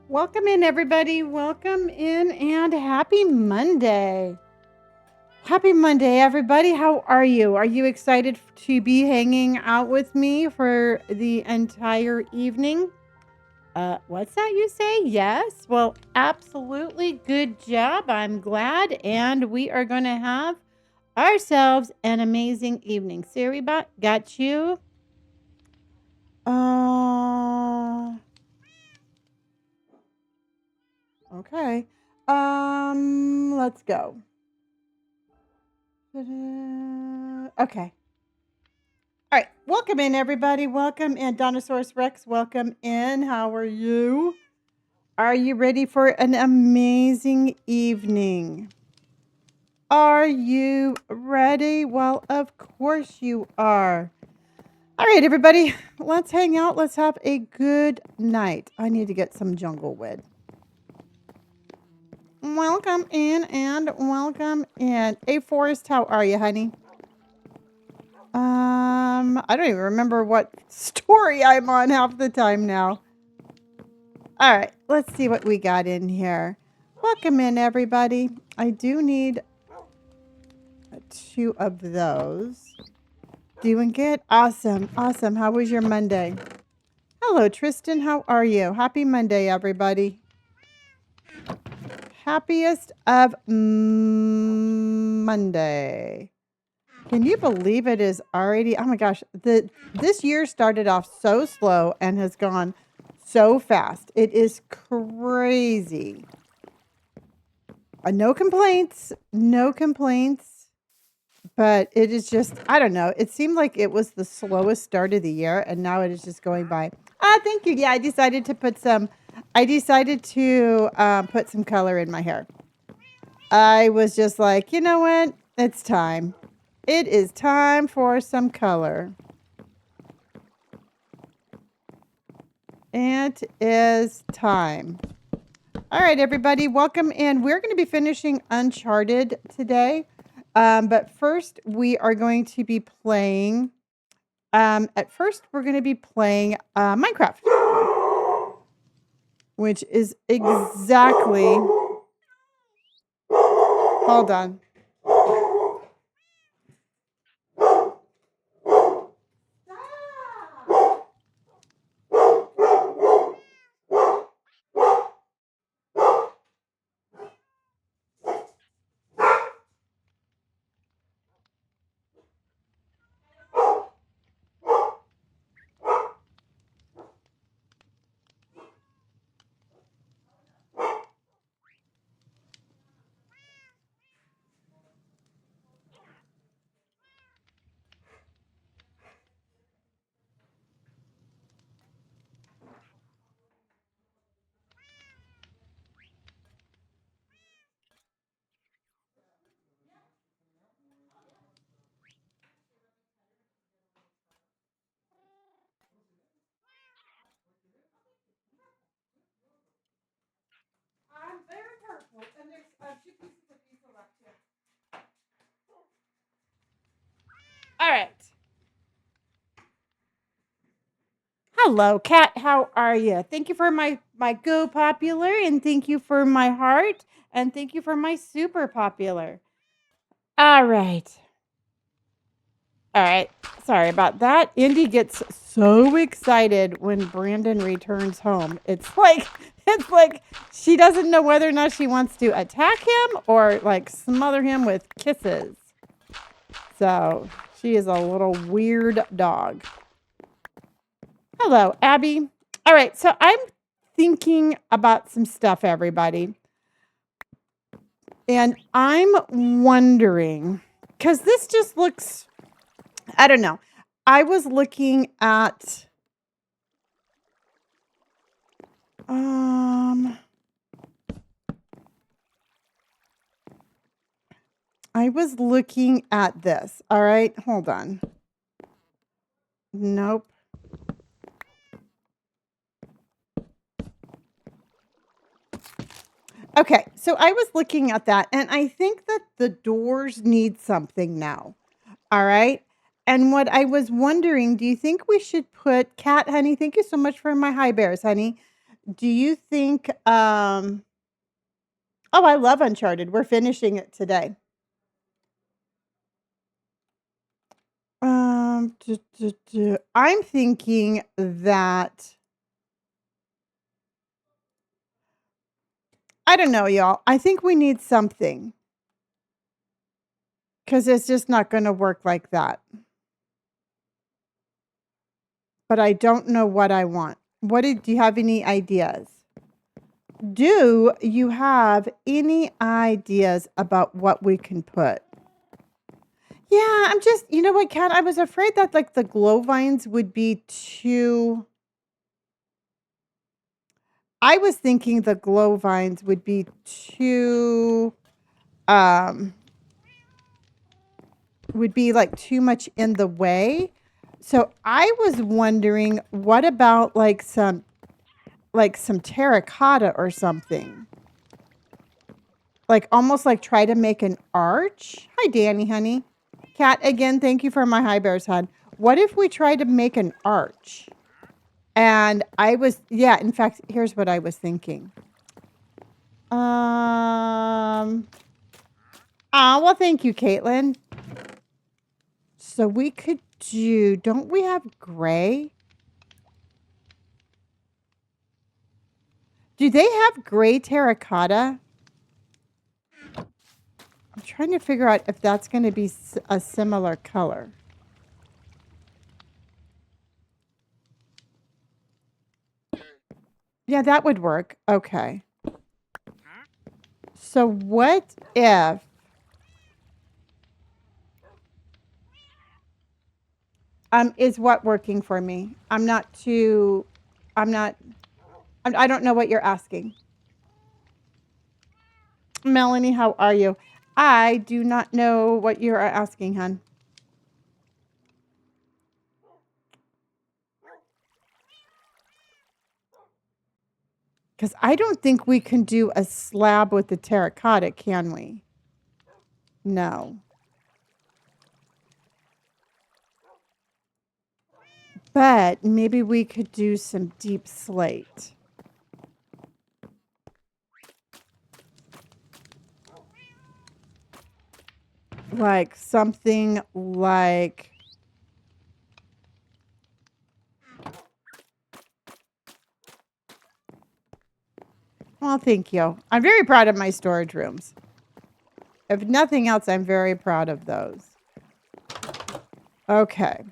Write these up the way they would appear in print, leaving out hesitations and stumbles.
Welcome in, everybody. Welcome in and happy Monday. Happy Monday, everybody. How are you? Are you excited to be hanging out with me for the entire evening? What's that you say? Yes. Well, absolutely. Good job. I'm glad. And we are going to have ourselves an amazing evening. Siribot, got you? Uh, okay. Let's go. Okay. All right. Welcome in, everybody. Welcome in. Donosaurus Rex, welcome in. How are you? Are you ready for an amazing evening? Are you ready? Well, of course you are. All right, everybody. Let's hang out. Let's have a good night. I need to get some jungle wood. Welcome in and welcome in. Hey, Forrest, how are you, honey? I don't even remember what story I'm on half the time now. All right, let's see what we got in here. Welcome in, everybody. I do need 2 of those. Doing good? Awesome. Awesome. How was your Monday? Hello, Tristan. How are you? Happy Monday, everybody. Happiest of Monday. Can you believe it is already? Oh my gosh, this year started off so slow and has gone so fast. It is crazy. No complaints, no complaints, but it is just, I don't know. It seemed like it was the slowest start of the year, and now it is just going by. Thank you. Yeah, I decided to put some color in my hair. I was just like, you know what? It's time. It is time for some color. It is time. All right, everybody, welcome in. We're going to be finishing Uncharted today. But first, we are going to be playing. We're going to be playing Minecraft, which is exactly. Hold on. I'm very careful, and there's 2 pieces of pizza left here. All right. Hello, Kat. How are you? Thank you for my go popular, and thank you for my heart, and thank you for my super popular. All right. All right. Sorry about that. Indy gets so excited when Brandon returns home. It's like she doesn't know whether or not she wants to attack him or like smother him with kisses. So, she is a little weird dog. Hello, Abby. All right, so I'm thinking about some stuff, everybody. And I'm wondering, because this just looks, I don't know. I was looking at, this. All right, hold on. Nope. Okay, so I was looking at that, and I think that the doors need something now. All right. And what I was wondering, do you think we should put Cat, honey? Thank you so much for my high bears, honey. Do you think, oh, I love Uncharted. We're finishing it today. I'm thinking that I don't know, y'all. I think we need something because it's just not gonna work like that. But I don't know what I want. Do you have any ideas? Do you have any ideas about what we can put? Yeah, I'm just, you know what, Kat? I was afraid that like the glow vines would be too. I was thinking the glow vines would be too, um, would be like too much in the way. So I was wondering, what about like some terracotta or something? Like almost like try to make an arch. Hi, Danny, honey. Kat, again, thank you for my high bear's head. What if we try to make an arch? And yeah, in fact, here's what I was thinking. Well, thank you, Caitlin. So we could don't we have gray? Do they have gray terracotta? I'm trying to figure out if that's going to be a similar color. Yeah, that would work. Okay. So what if is what working for me? I'm not I don't know what you're asking. Melanie, how are you? I do not know what you're asking, hon. Because I don't think we can do a slab with the terracotta, can we? No. But maybe we could do some deep slate. Like something like... Well, thank you. I'm very proud of my storage rooms. If nothing else, I'm very proud of those. Okay.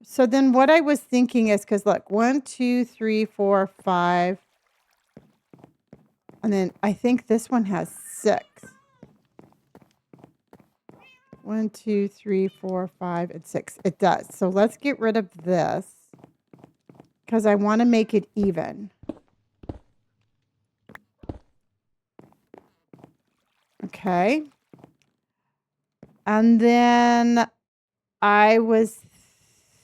So then what I was thinking is, because look, 1, 2, 3, 4, 5. And then I think this one has 6. 1, 2, 3, 4, 5, and 6. It does. So let's get rid of this because I want to make it even. Okay. And then I was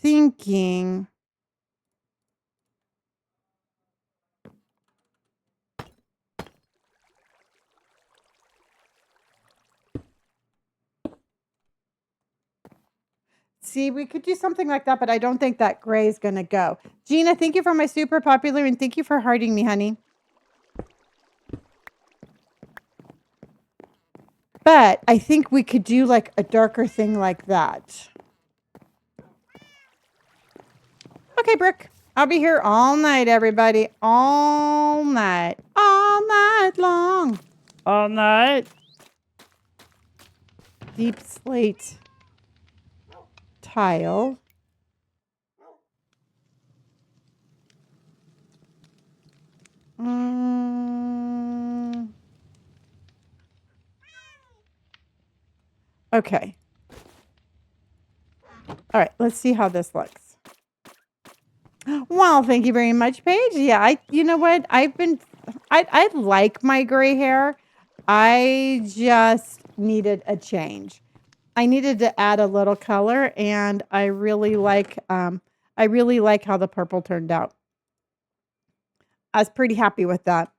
thinking... See, we could do something like that, but I don't think that gray is going to go. Gina, thank you for my super popular, and thank you for hearting me, honey. But I think we could do like a darker thing like that. Okay, Brooke. I'll be here all night, everybody. All night. All night long. All night. Deep slate tile. Okay. All right, let's see how this looks. Well, thank you very much, Paige. Yeah, you know what? I like my gray hair. I just needed a change. I needed to add a little color, and I really like how the purple turned out. I was pretty happy with that.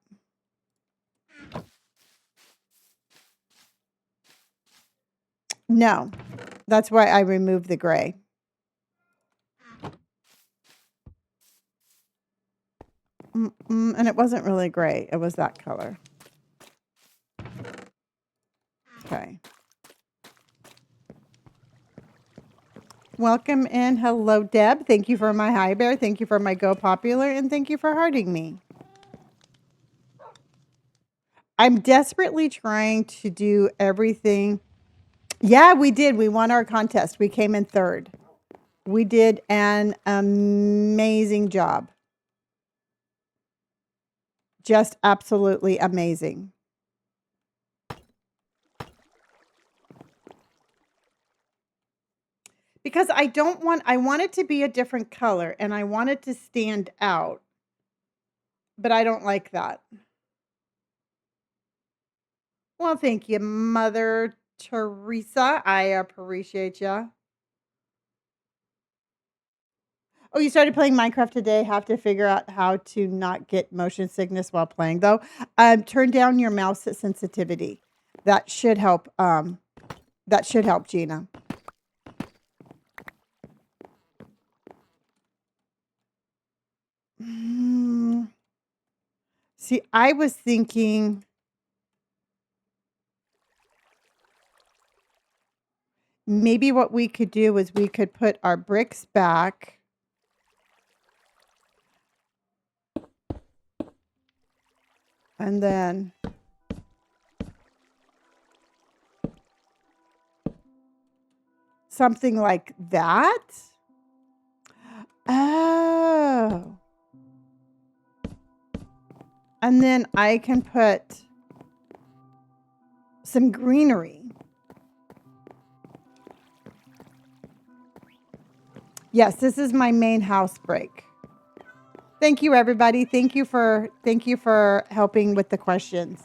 No, that's why I removed the gray. And it wasn't really gray. It was that color. Okay. Welcome in. Hello, Deb. Thank you for my hi bear. Thank you for my go popular. And thank you for hearting me. I'm desperately trying to do everything. Yeah, we did. We won our contest. We came in third. We did an amazing job. Just absolutely amazing. Because I want it to be a different color and I want it to stand out. But I don't like that. Well, thank you, Mother Teresa. I appreciate you. Oh, you started playing Minecraft today. Have to figure out how to not get motion sickness while playing, though. Turn down your mouse sensitivity. That should help. That should help, Gina. See, I was thinking maybe what we could do is we could put our bricks back. And then something like that. Oh. And then I can put some greenery. Yes, this is my main house break. Thank you, everybody. Thank you for helping with the questions.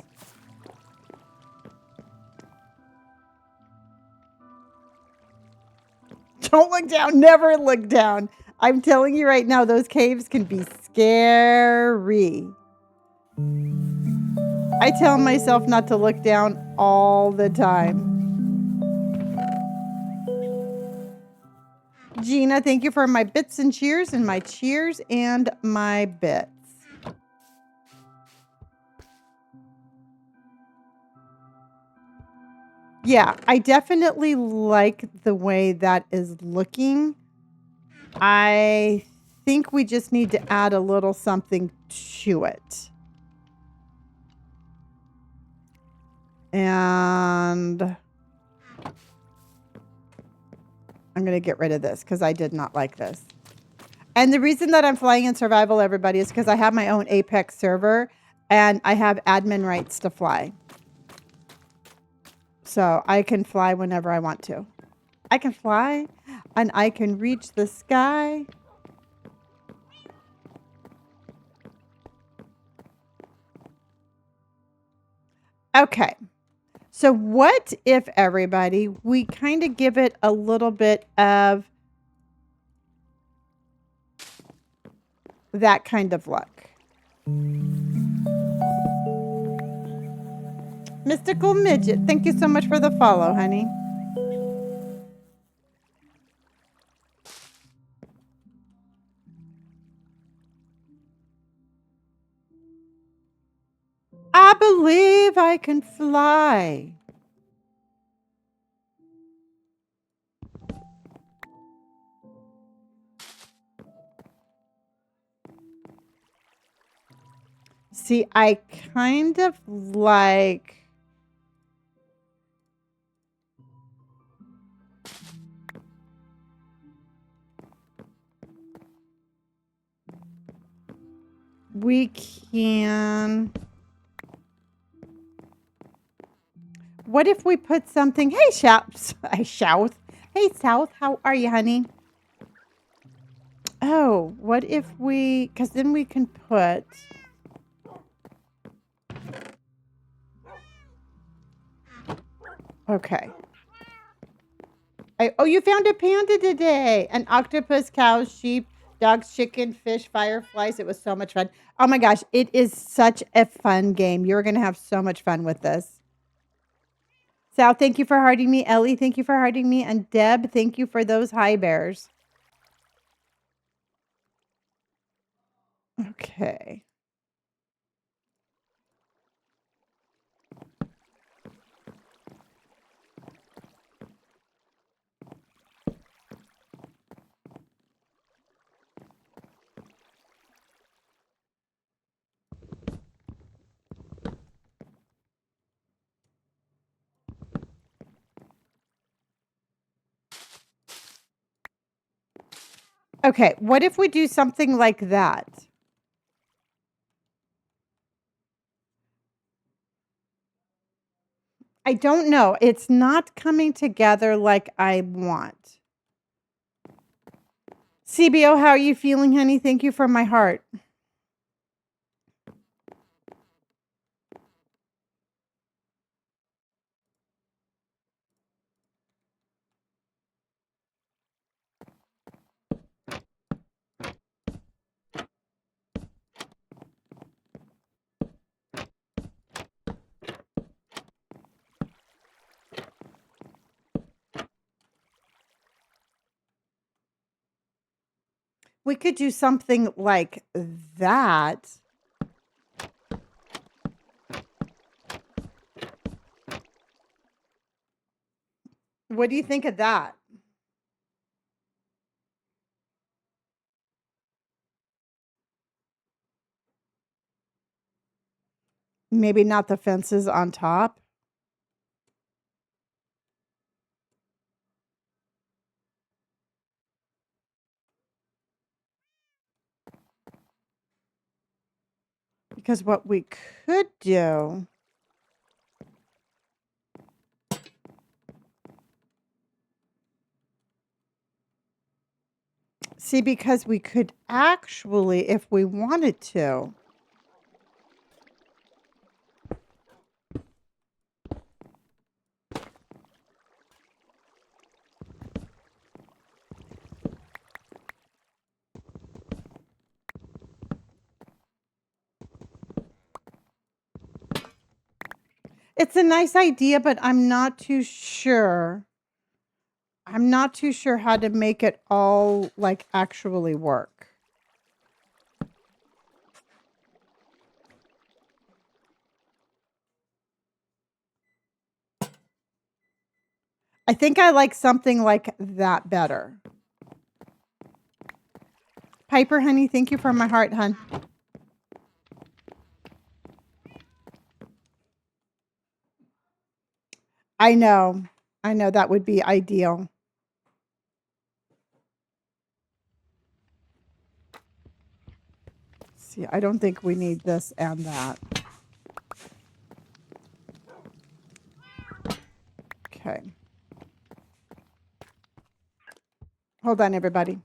Don't look down. Never look down. I'm telling you right now, those caves can be scary. I tell myself not to look down all the time. Gina, thank you for my bits and cheers and my cheers and my bits. Yeah, I definitely like the way that is looking. I think we just need to add a little something to it. And I'm going to get rid of this because I did not like this. And the reason that I'm flying in survival, everybody, is because I have my own Apex server and I have admin rights to fly. So I can fly whenever I want to. I can fly and I can reach the sky. Okay. So what if, everybody, we kind of give it a little bit of that kind of look? Mystical Midget, thank you so much for the follow, honey. I believe I can fly. See, I kind of like... We can... What if we put something... Hey, South. Hey, South. How are you, honey? Oh, what if we... Because then we can put... Okay. Oh, you found a panda today. An octopus, cows, sheep, dogs, chicken, fish, fireflies. It was so much fun. Oh my gosh, it is such a fun game. You're going to have so much fun with this. Sal, thank you for hearting me. Ellie, thank you for hearting me. And Deb, thank you for those high bears. Okay. Okay, what if we do something like that? I don't know. It's not coming together like I want. CBO, how are you feeling, honey? Thank you from my heart. We could do something like that. What do you think of that? Maybe not the fences on top? Because what we could do, see, because we could actually, if we wanted to, it's a nice idea, but I'm not too sure. I'm not too sure how to make it all like actually work. I think I like something like that better. Piper, honey, thank you from my heart, hun. I know. I know that would be ideal. See, I don't think we need this and that. Okay. Hold on, everybody.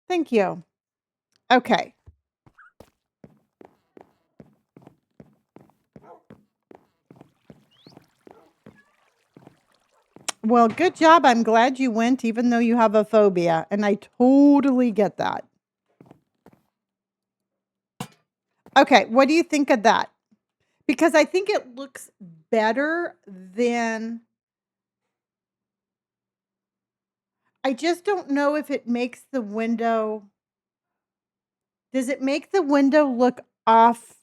Thank you. Okay. Well, good job. I'm glad you went, even though you have a phobia. And I totally get that. Okay. What do you think of that? Because I think it looks better than. I just don't know if it makes the window. Does it make the window look off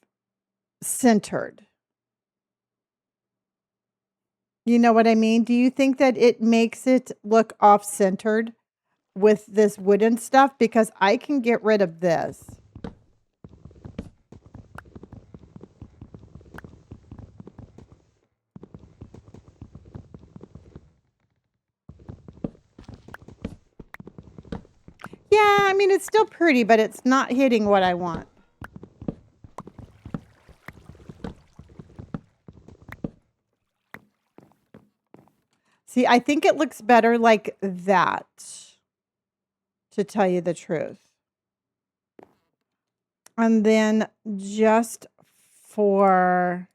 centered? You know what I mean? Do you think that it makes it look off centered with this wooden stuff? Because I can get rid of this. Yeah, I mean, it's still pretty, but it's not hitting what I want. See, I think it looks better like that, to tell you the truth. And then just for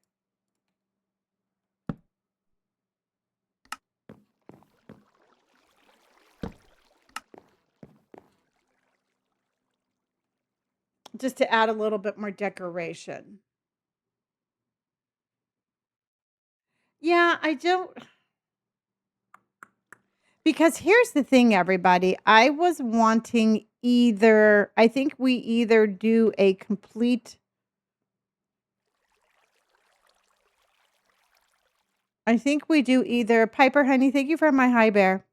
just to add a little bit more decoration. Yeah, I don't Because here's the thing, everybody. I was wanting either, I think we either do a complete, I think we do either, Piper Honey, thank you for my high bear.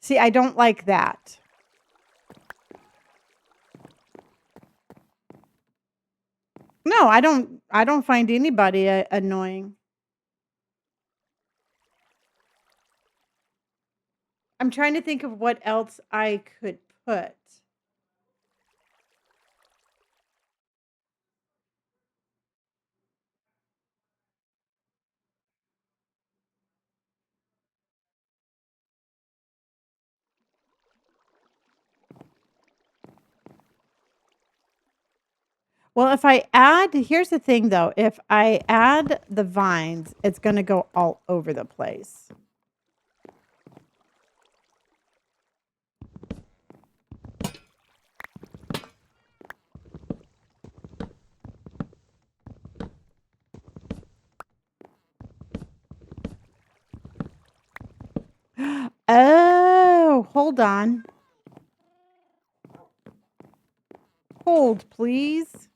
See, I don't like that. No, I don't find anybody annoying. I'm trying to think of what else I could put. Well, if I add, here's the thing though, if I add the vines, it's going to go all over the place. Oh, hold on. Hold, please.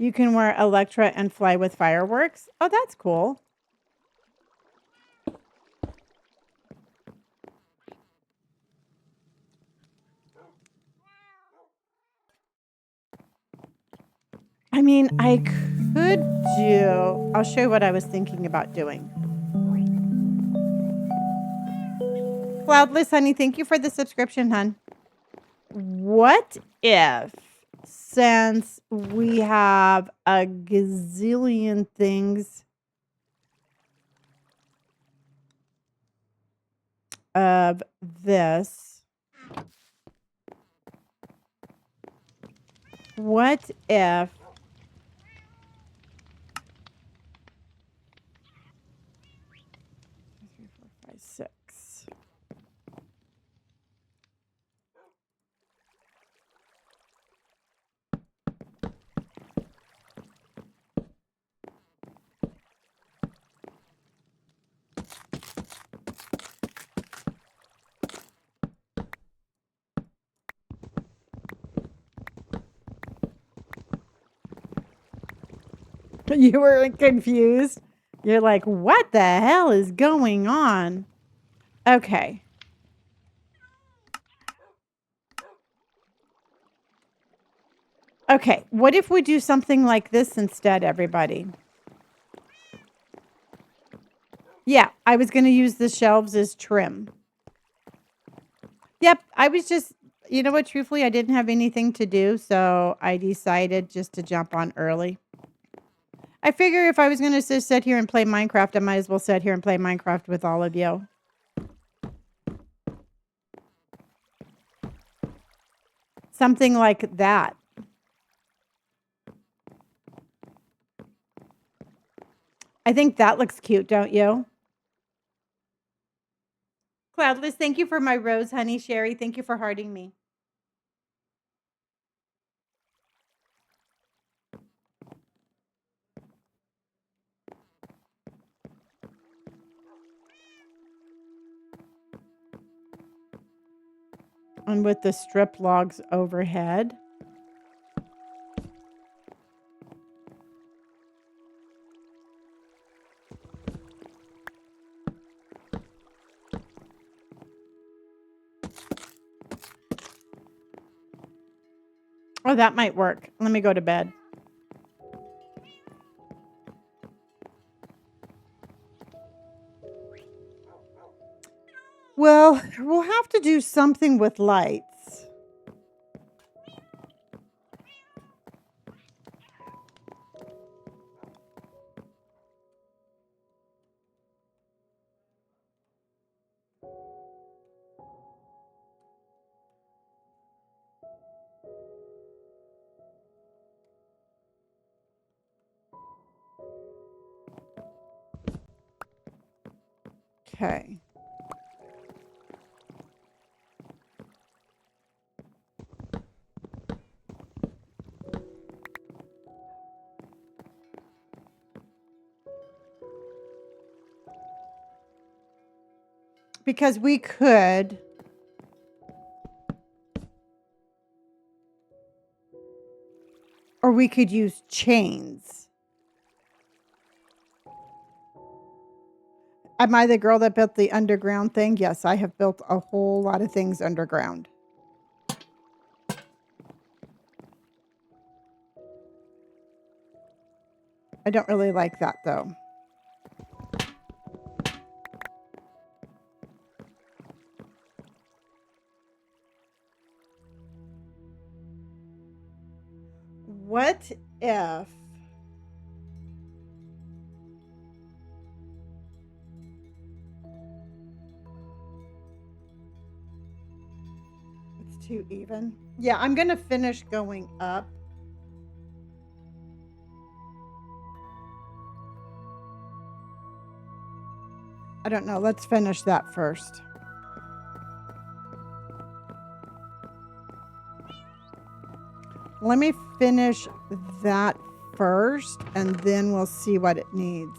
You can wear Electra and fly with fireworks. Oh, that's cool. I mean, I could do, I'll show you what I was thinking about doing. Cloudless Honey, thank you for the subscription, hun. What if, since we have a gazillion things of this, what if three, four, five, six. You were confused. You're like, what the hell is going on? Okay. Okay. What if we do something like this instead, everybody? Yeah, I was going to use the shelves as trim. Yep. I was just, you know what? Truthfully, I didn't have anything to do. So I decided just to jump on early. I figure if I was going to just sit here and play Minecraft, I might as well sit here and play Minecraft with all of you. Something like that. I think that looks cute, don't you? Cloudless, thank you for my rose, honey. Sherry, thank you for hearting me. And with the strip logs overhead. Oh, that might work. Let me go to bed. Well, we'll have to do something with lights. Okay. Because we could, or we could use chains. Am I the girl that built the underground thing? Yes, I have built a whole lot of things underground. I don't really like that though. What if it's too even? Yeah, I'm going to finish going up. I don't know. Let's finish that first. Let me finish that first, and then we'll see what it needs.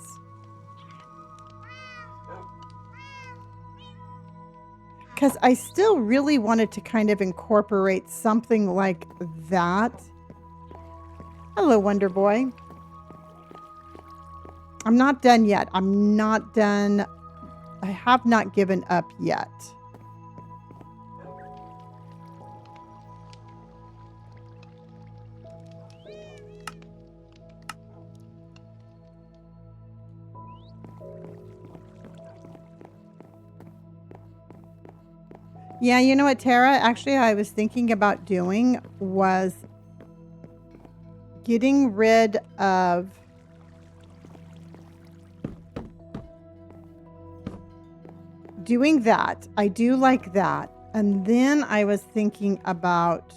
Because I still really wanted to kind of incorporate something like that. Hello, Wonder Boy. I'm not done yet. I'm not done. I have not given up yet. Yeah, you know what, Tara? Actually, I was thinking about doing was getting rid of doing that. I do like that. And then I was thinking about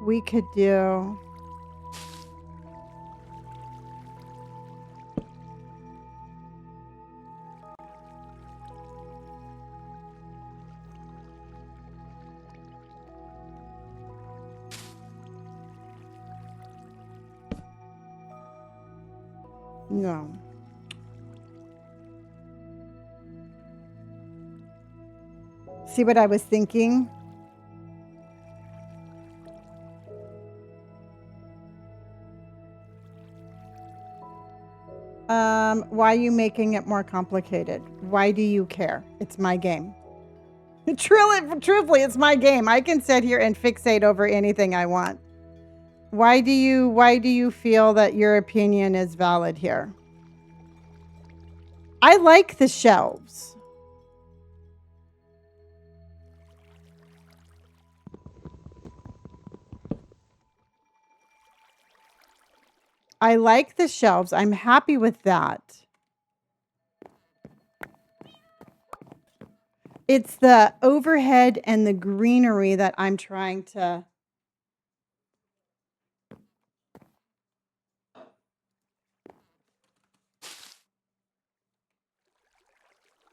we could do no. See what I was thinking? Why are you making it more complicated? Why do you care? It's my game. Truthfully, it's my game. I can sit here and fixate over anything I want. Why do you feel that your opinion is valid here? I like the shelves. I like the shelves. I'm happy with that. It's the overhead and the greenery that I'm trying to.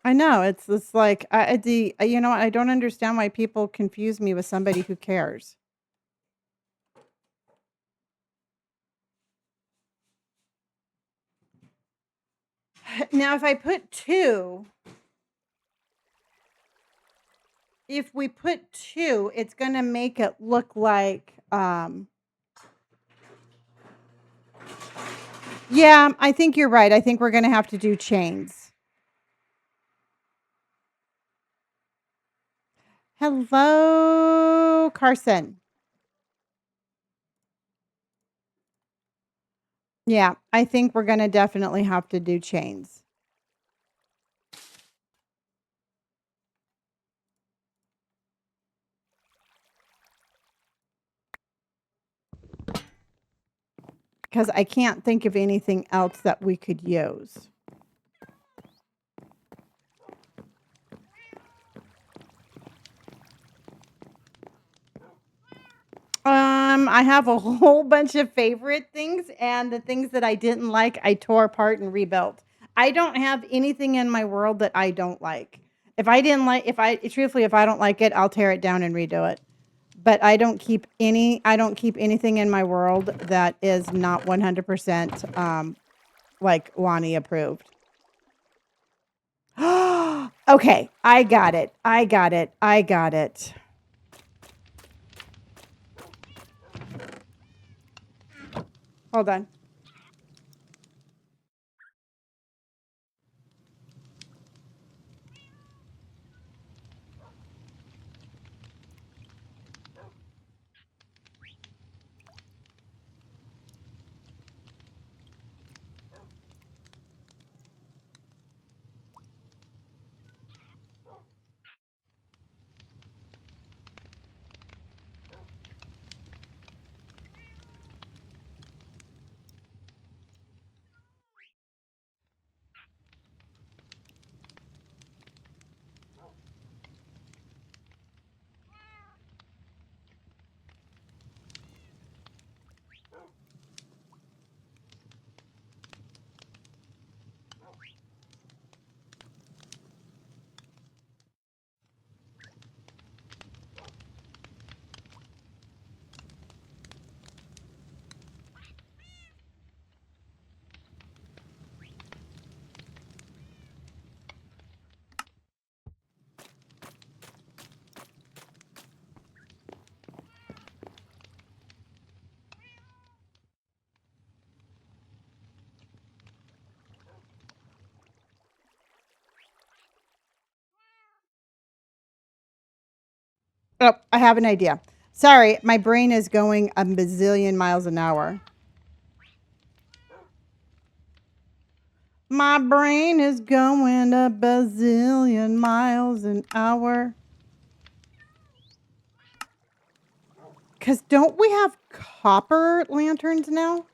I know it's like you know, I don't understand why people confuse me with somebody who cares. Now, if I put two, if we put two, it's going to make it look like, yeah, I think you're right. I think we're going to have to do chains. Hello, Carson. Yeah, I think we're gonna definitely have to do chains. Because I can't think of anything else that we could use. I have a whole bunch of favorite things, and the things that I didn't like, I tore apart and rebuilt. I don't have anything in my world that I don't like. If I don't like it, I'll tear it down and redo it. But I don't keep anything in my world that is not 100% like Lonnie approved. Okay, I got it. I got it. I got it. Hold on. Oh, I have an idea. Sorry, my brain is going a bazillion miles an hour. My brain is going a bazillion miles an hour. Because don't we have copper lanterns now?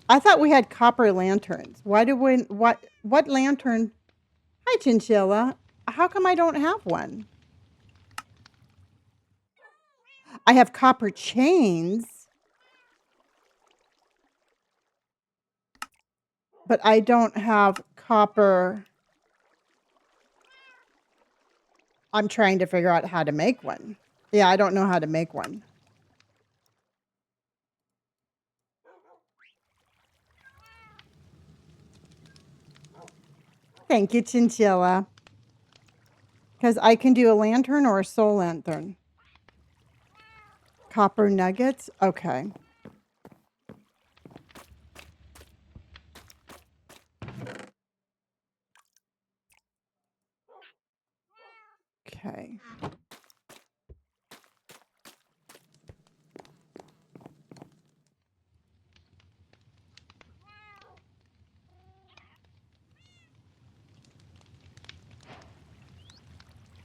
I thought we had copper lanterns. Why do we, what lantern? Hi, Chinchilla. How come I don't have one? I have copper chains, but I don't have copper. I'm trying to figure out how to make one. Yeah, I don't know how to make one. Thank you, Chinchilla. Because I can do a lantern or a soul lantern. Copper nuggets? Okay. Okay.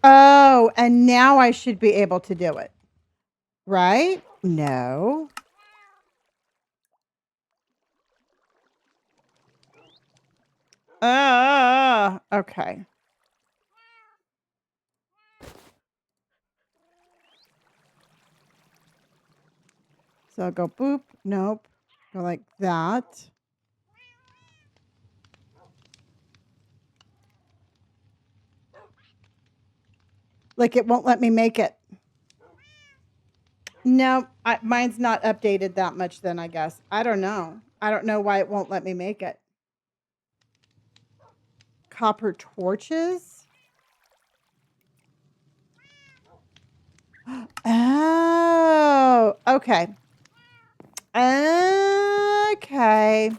Oh, and now I should be able to do it. Right? No. Okay. So I'll go boop. Nope. Go like that. Like it won't let me make it. No, mine's not updated that much then, I guess. I don't know. I don't know why it won't let me make it. Copper torches? Oh, okay. Okay.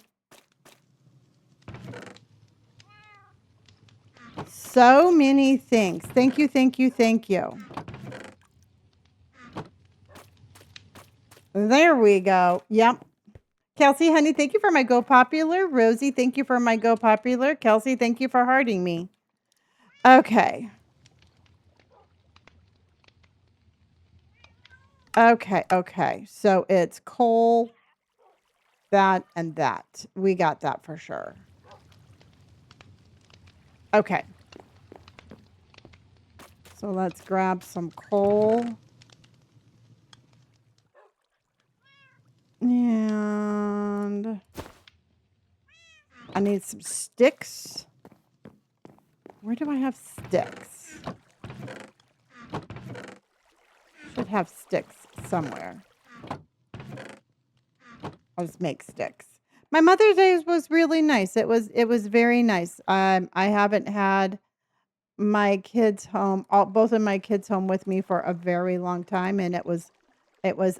So many things. Thank you, thank you, thank you. There we go. Yep. Kelsey, honey, thank you for my Go Popular. Rosie, thank you for my Go Popular. Kelsey, thank you for hearting me. Okay. Okay. So it's coal, that, and that. We got that for sure. Okay. So let's grab some coal. And I need some sticks. Where do I have sticks? Should have sticks somewhere. I'll just make sticks. My Mother's Day was really nice. It was very nice. I haven't had my kids home, both of my kids home with me for a very long time, and it was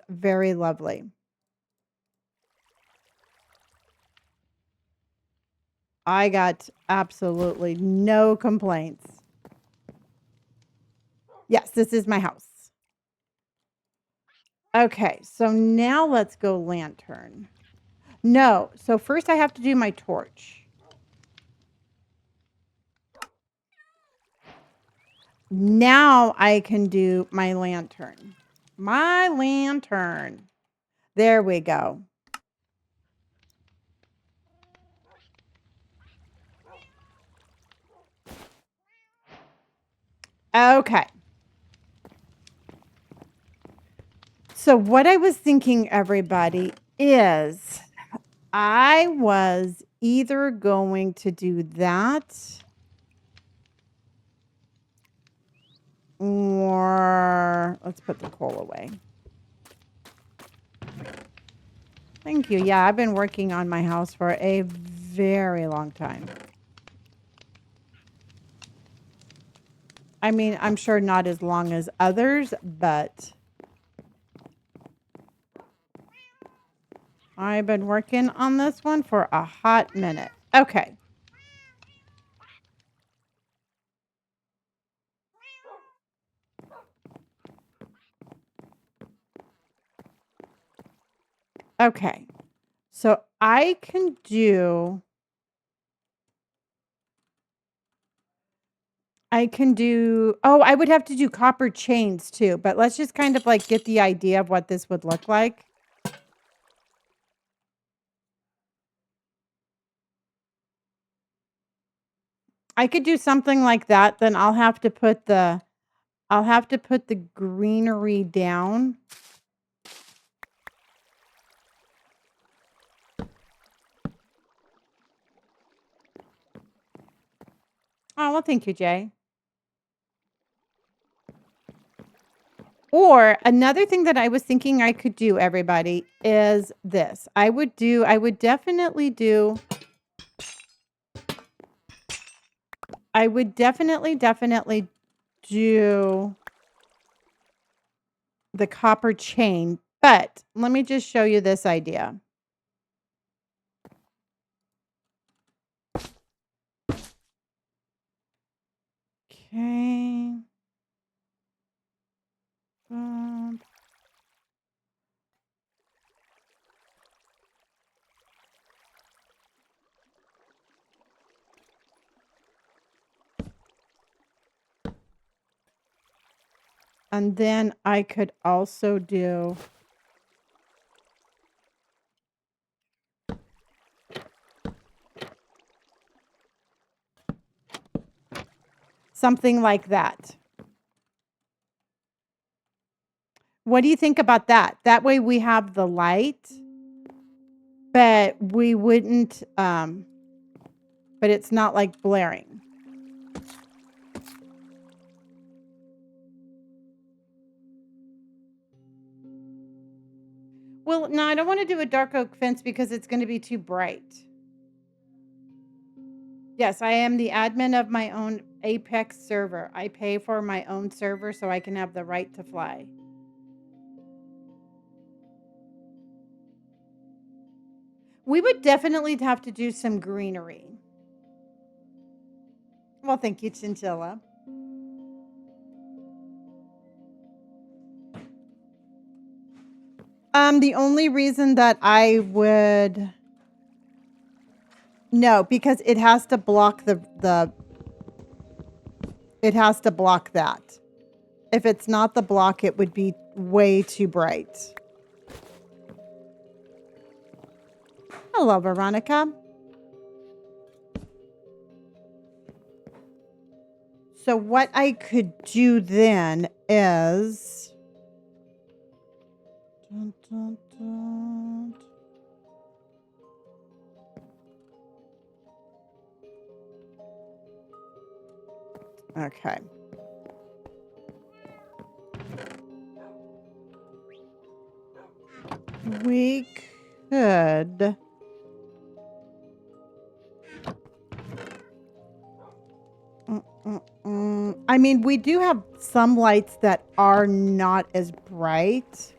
very lovely. I got absolutely no complaints. Yes, this is my house. Okay, so now let's go lantern. No, so first I have to do my torch. Now I can do my lantern. My lantern. There we go. Okay. So what I was thinking, everybody, is I was either going to do that or let's put the coal away. Thank you. Yeah, I've been working on my house for a very long time. I mean, I'm sure not as long as others, but I've been working on this one for a hot minute. Okay. Okay. So I can do oh, I would have to do copper chains too, but let's just kind of like get the idea of what this would look like. I could do something like that, then I'll have to put the greenery down. Oh, well, thank you, Jay. Or another thing that I was thinking I could do, everybody, is this. I would definitely do do the copper chain, but let me just show you this idea. Okay. And then I could also do something like that. What do you think about that? That way we have the light, but we wouldn't, but it's not like blaring. Well, no, I don't want to do a dark oak fence because it's going to be too bright. Yes, I am the admin of my own Apex server. I pay for my own server so I can have the right to fly. We would definitely have to do some greenery. Well, thank you, Chinchilla. The only reason that I would... No, because it has to block it has to block that. If it's not the block, it would be way too bright. Hello, Veronica. So what I could do then is... Dun, dun, dun. Okay. We could... I mean, we do have some lights that are not as bright.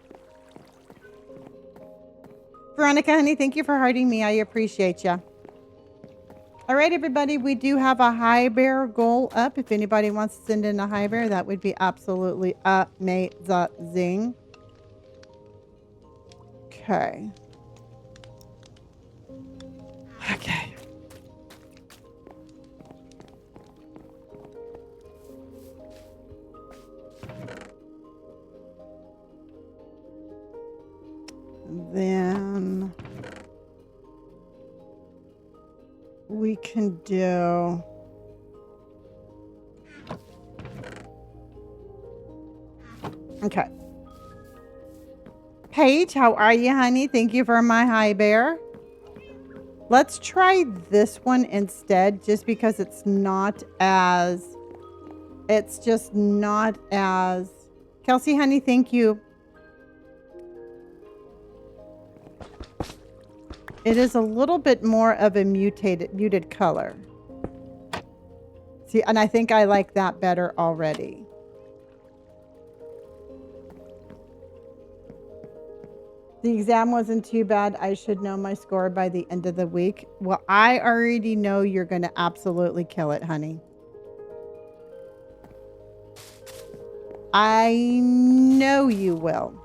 Veronica, honey, thank you for hearting me. I appreciate you. All right, everybody, we do have a high bear goal up. If anybody wants to send in a high bear, that would be absolutely amazing. Okay. Okay. Then we can do... Okay. Paige, how are you, honey? Thank you for my high bear. Let's try this one instead, just because it's not as... It's just not as... Kelsey, honey, thank you. It is a little bit more of a muted color. See, and I think I like that better already. The exam wasn't too bad. I should know my score by the end of the week. Well, I already know you're going to absolutely kill it, honey. I know you will.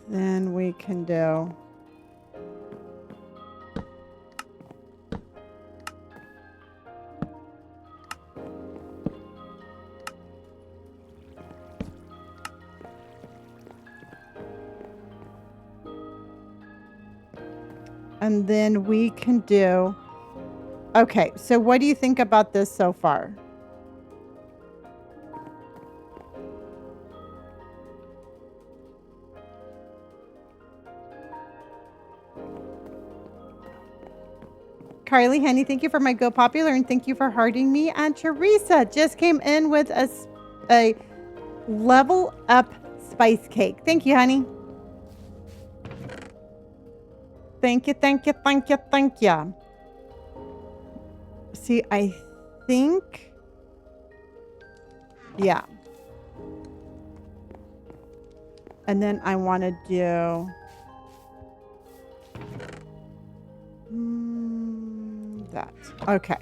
Then we can do... And then we can do... Okay, so what do you think about this so far? Carly, honey, thank you for my Go Popular, and thank you for hearting me. And Teresa just came in with a level up spice cake. Thank you, honey. Thank you, thank you, thank you, thank you. See, I think... Yeah. And then I want to do... that. Okay.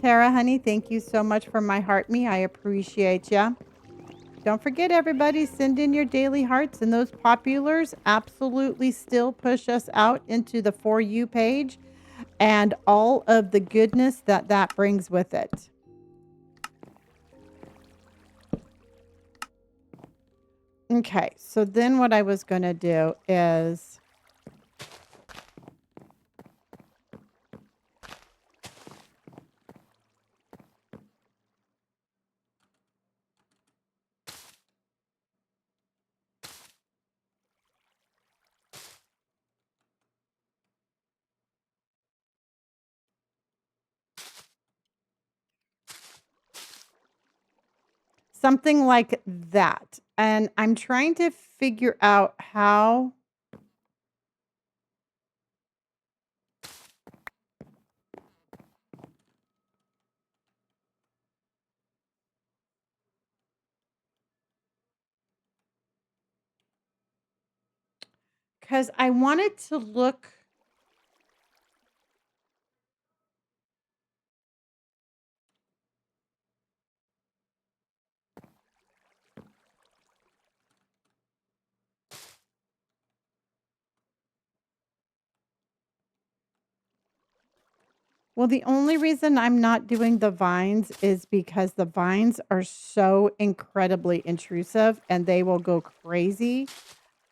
Tara, honey, thank you so much for my heart me. I appreciate ya. Don't forget, everybody, send in your daily hearts, and those populars absolutely still push us out into the For You page and all of the goodness that that brings with it. Okay, so then what I was going to do is... something like that. And I'm trying to figure out how... Because I want it to look... Well, the only reason I'm not doing the vines is because the vines are so incredibly intrusive and they will go crazy.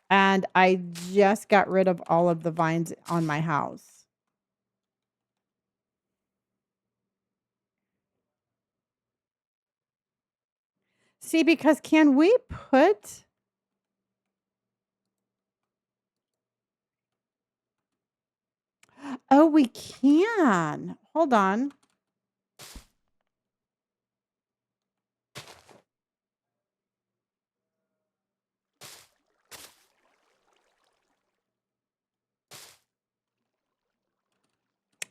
And I just got rid of all of the vines on my house. See, because can we put oh, we can. Hold on.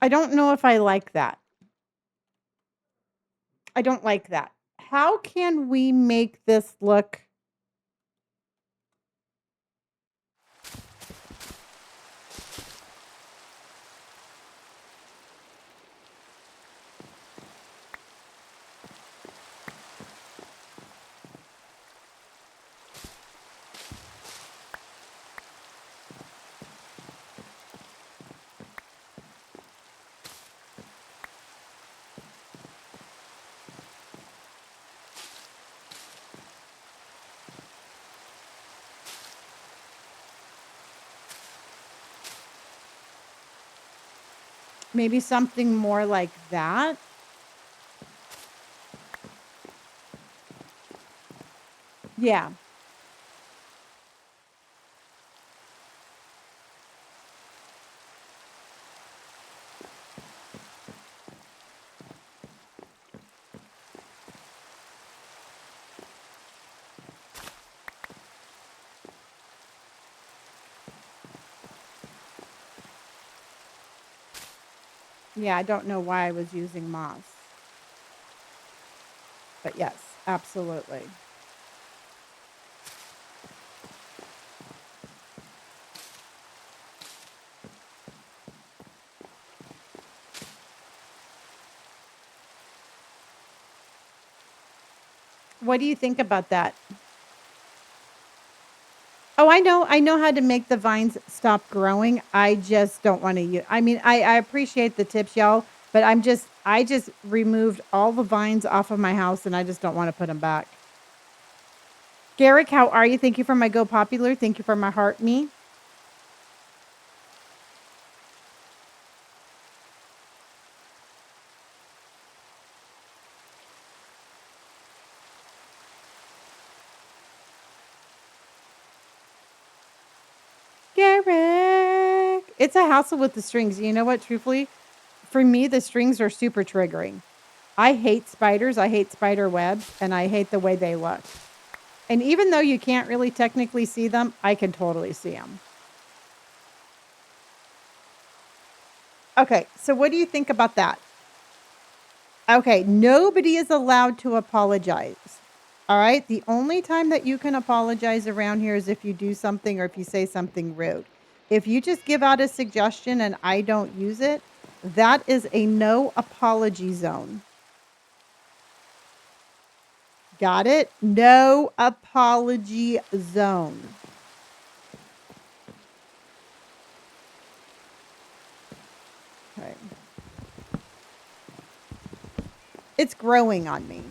I don't know if I like that. I don't like that. How can we make this look maybe something more like that? Yeah. Yeah, I don't know why I was using moss. But yes, absolutely. What do you think about that? Oh, I know how to make the vines stop growing. I just don't wanna I mean, I appreciate the tips, y'all, but I just removed all the vines off of my house, and I just don't wanna put them back. Garrick, how are you? Thank you for my Go Popular. Thank you for my heart me. Garrick! It's a hassle with the strings. You know what? Truthfully, for me, the strings are super triggering. I hate spiders, I hate spider webs, and I hate the way they look. And even though you can't really technically see them, I can totally see them. Okay, so what do you think about that? Okay, nobody is allowed to apologize. All right? The only time that you can apologize around here is if you do something or if you say something rude. If you just give out a suggestion and I don't use it, that is a no apology zone. Got it? No apology zone. Okay. It's growing on me.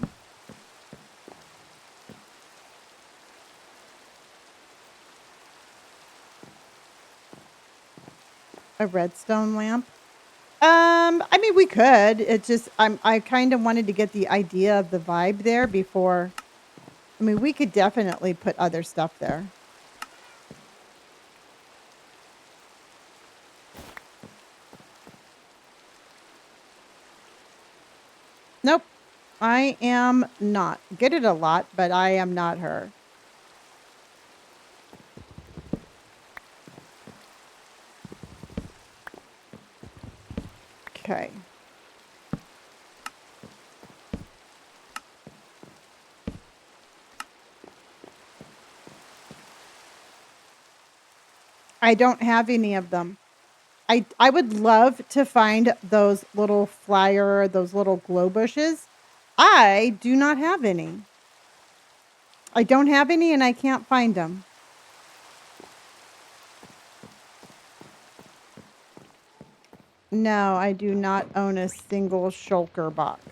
A redstone lamp? I mean, we could. It just I kind of wanted to get the idea of the vibe there before. I mean, we could definitely put other stuff there. Nope, I am not. Get it a lot, but I am not her. Okay. I don't have any of them. I would love to find those little flyer, those little glow bushes. I do not have any. I don't have any and I can't find them. No, I do not own a single shulker box.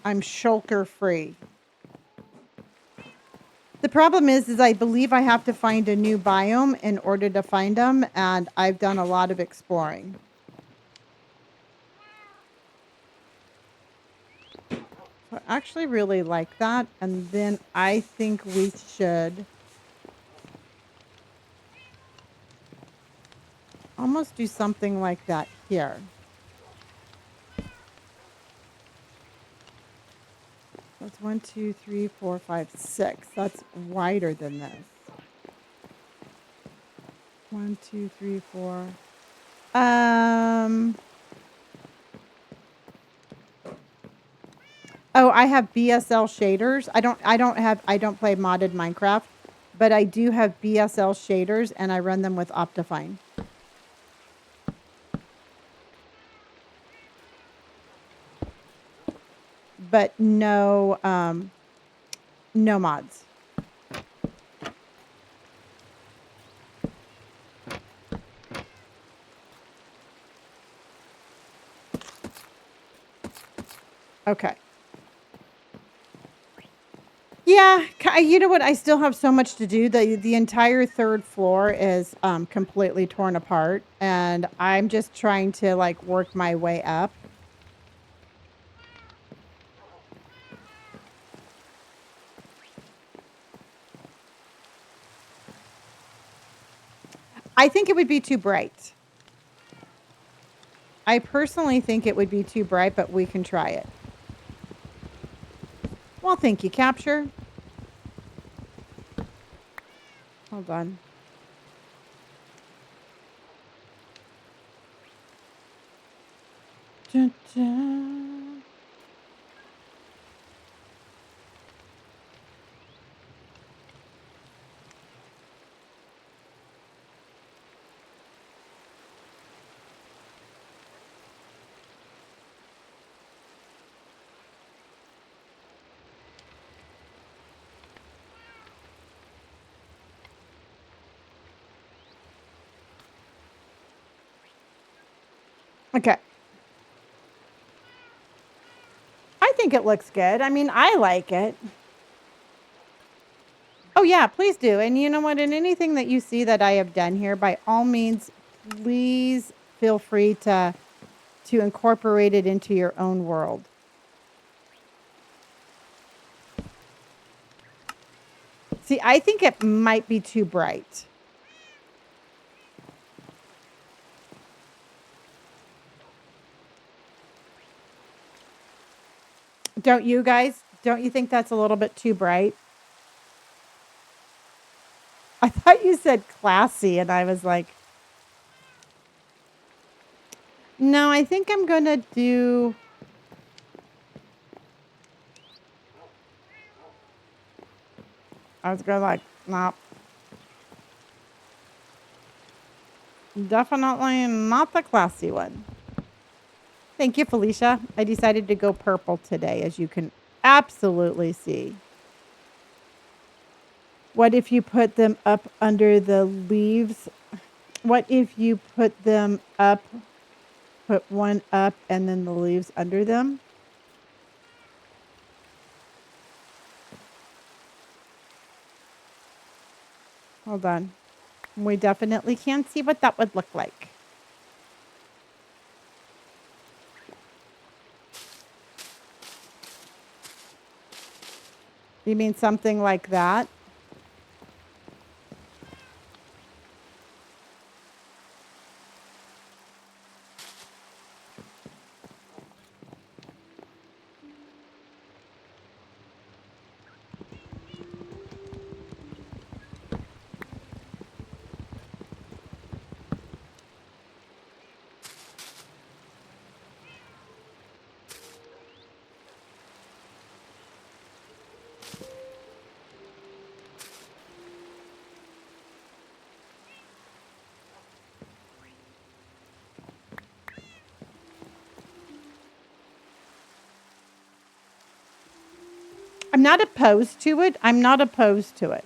I'm shulker free. The problem is I believe I have to find a new biome in order to find them, and I've done a lot of exploring. So I actually really like that, and then I think we should almost do something like that here. That's 1, 2, 3, 4, 5, 6. That's wider than this. 1, 2, 3, 4. Oh, I have BSL shaders. I don't play modded Minecraft, but I do have BSL shaders and I run them with Optifine. But no no mods. Okay. Yeah, you know what? I still have so much to do. The entire third floor is completely torn apart, and I'm just trying to like work my way up. I think it would be too bright. I personally think it would be too bright, but we can try it. Well, thank you, Capture. Hold on. Dun, dun. Okay. I think it looks good. I mean, I like it. Oh, yeah, please do. And you know what? In anything that you see that I have done here, by all means, please feel free to incorporate it into your own world. See, I think it might be too bright. Don't you guys? Don't you think that's a little bit too bright? I thought you said classy, and I was like, no, I think I'm going to do... I was going like, no. Definitely not the classy one. Thank you, Felicia. I decided to go purple today, as you can absolutely see. What if you put them up under the leaves? What if you put them up, put one up, and then the leaves under them? Hold on. We definitely can see what that would look like. You mean something like that? I'm not opposed to it. I'm not opposed to it.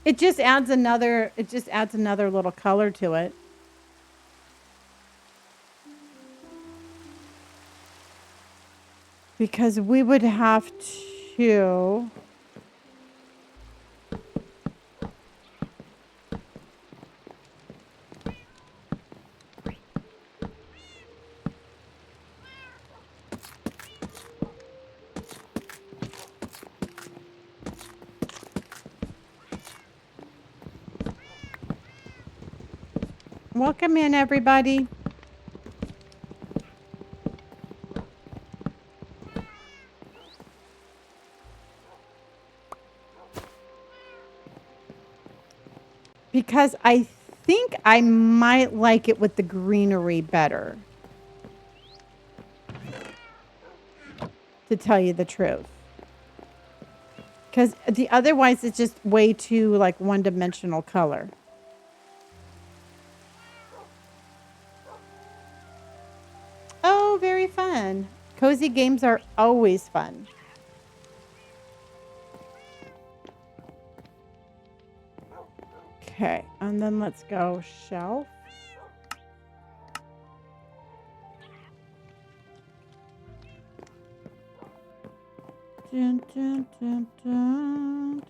It just adds another little color to it. Because we would have to welcome in everybody. Because I think I might like it with the greenery better. To tell you the truth. Because otherwise it's just way too like one-dimensional color. Oh, very fun. Cozy games are always fun. Okay, and then let's go shelf. Dun, dun, dun, dun.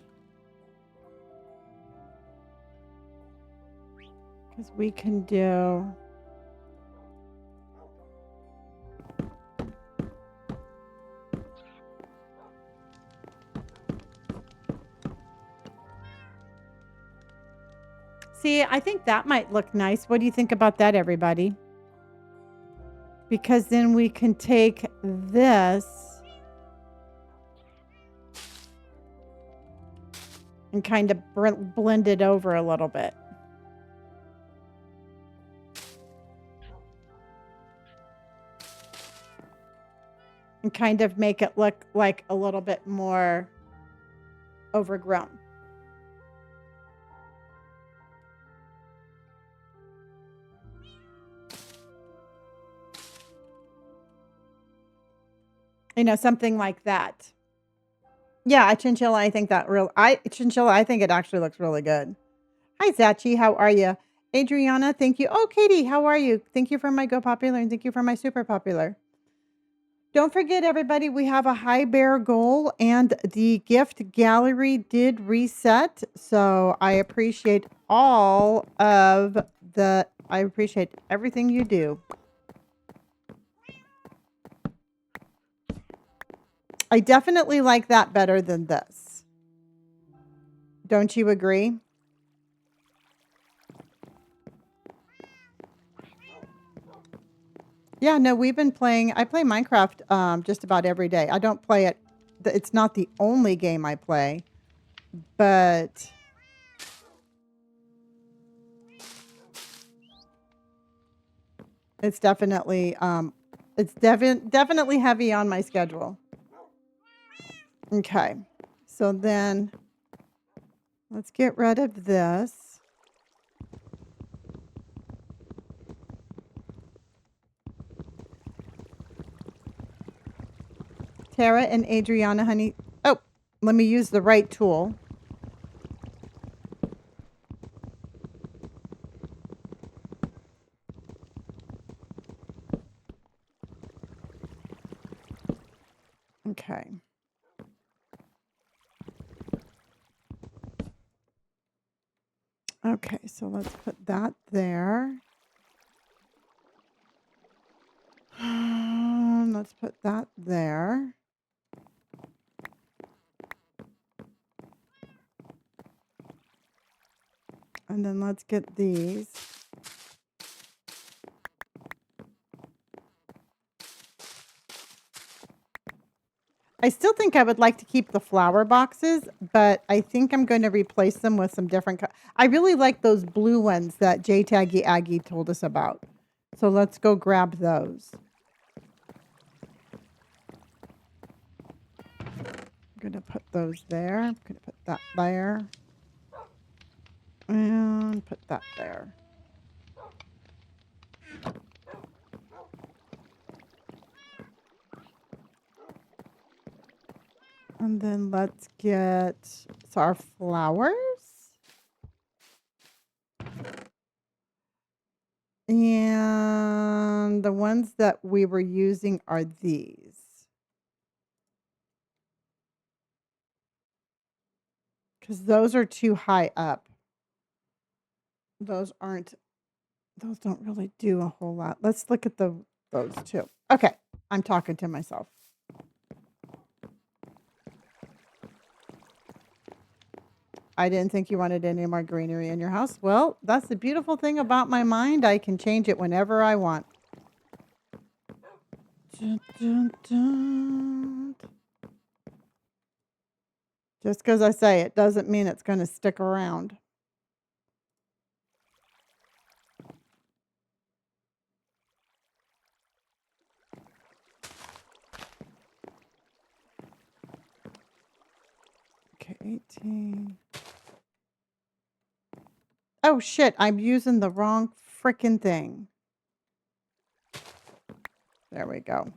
Because we can do... See, I think that might look nice. What do you think about that, everybody? Because then we can take this and kind of blend it over a little bit. And kind of make it look like a little bit more overgrown. You know, something like that. Yeah, a chinchilla, I think I think it actually looks really good. Hi, Zachi. How are you? Adriana, thank you. Oh, Katie, how are you? Thank you for my Go Popular and thank you for my Super Popular. Don't forget, everybody, we have a high bear goal and the gift gallery did reset. So I appreciate I appreciate everything you do. I definitely like that better than this. Don't you agree? Yeah, no, we've been playing. I play Minecraft just about every day. I don't play it. It's not the only game I play, but it's definitely definitely heavy on my schedule. Okay, so then let's get rid of this. Tara and Adriana, honey. Oh, let me use the right tool. Okay. Okay, so let's put that there. Let's put that there. And then let's get these. I still think I would like to keep the flower boxes, but I think I'm going to replace them with some different. I really like those blue ones that J Taggy Aggie told us about. So let's go grab those. I'm going to put those there. I'm going to put that there. And put that there. And then let's get our flowers. the ones that we were using are these. Because those are too high up. Those don't really do a whole lot. Let's look at those two. Okay, I'm talking to myself. I didn't think you wanted any more greenery in your house. Well, that's the beautiful thing about my mind. I can change it whenever I want. Dun, dun, dun. Just because I say it doesn't mean it's going to stick around. Okay, 18. Oh, shit. I'm using the wrong freaking thing. There we go.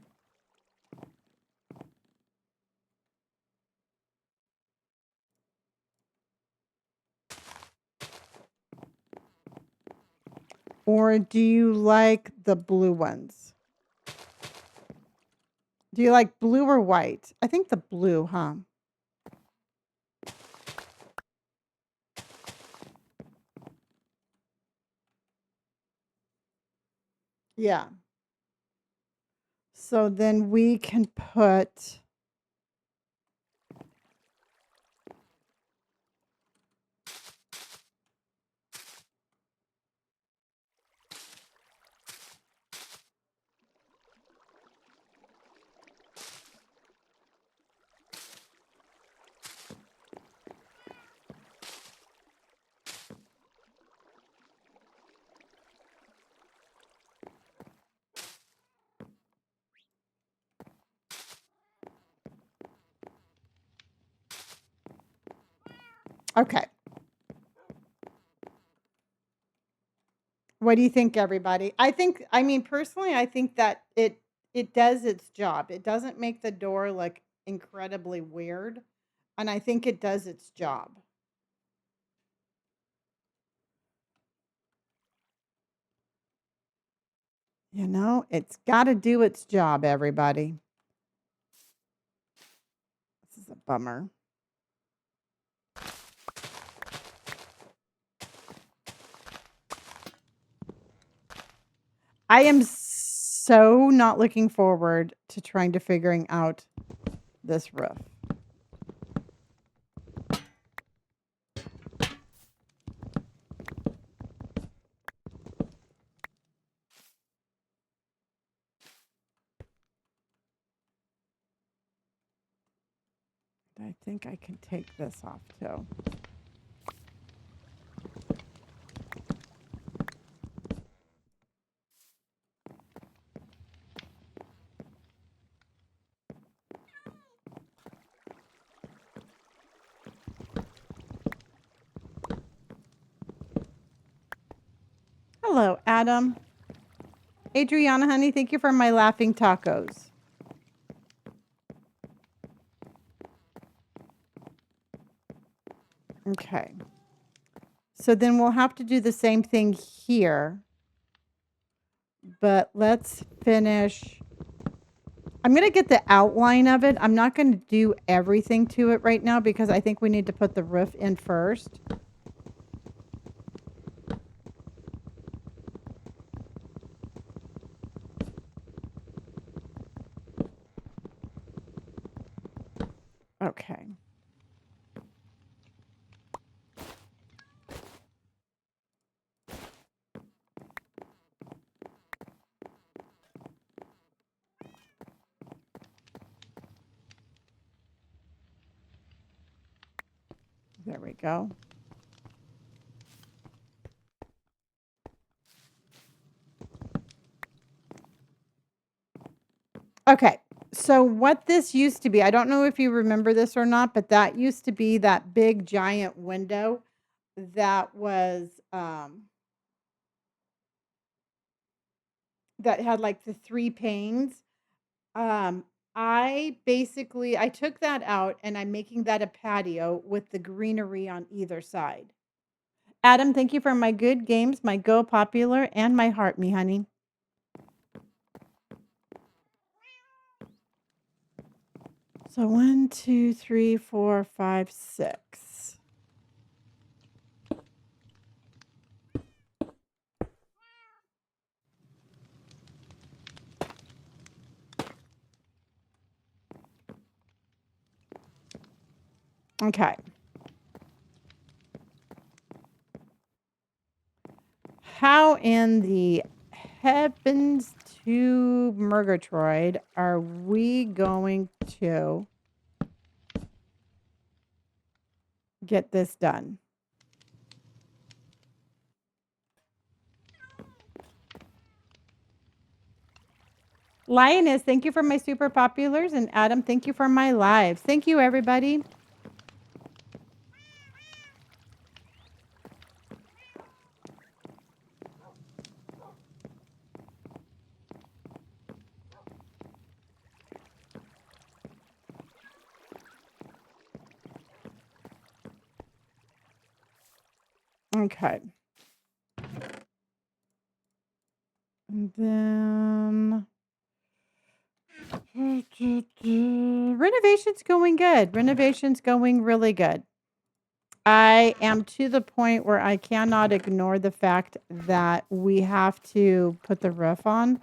Or do you like the blue ones? Do you like blue or white? I think the blue, huh? Yeah. So then we can put... Okay. What do you think, everybody? I mean, personally, I think that it does its job. It doesn't make the door look incredibly weird, and I think it does its job. You know, it's got to do its job, everybody. This is a bummer. I am so not looking forward to trying to figuring out this roof. I think I can take this off too. Hello, Adam. Adriana, honey, thank you for my laughing tacos. Okay. So then we'll have to do the same thing here. But let's finish. I'm going to get the outline of it. I'm not going to do everything to it right now because I think we need to put the roof in first. Okay. There we go. Okay. So what this used to be, I don't know if you remember this or not, but that used to be that big giant window that was that had like the 3 panes. Um, I took that out and I'm making that a patio with the greenery on either side. Adam, thank you for my good games, my Go Popular, and my heart, me honey. So 1, 2, 3, 4, 5, 6. Okay. How in the heavens to Murgatroyd are we going to get this done? Lioness, thank you for my super populars. And Adam, thank you for my lives. Thank you, everybody. Okay. And then renovation's going good. Renovation's going really good. I am to the point where I cannot ignore the fact that we have to put the roof on.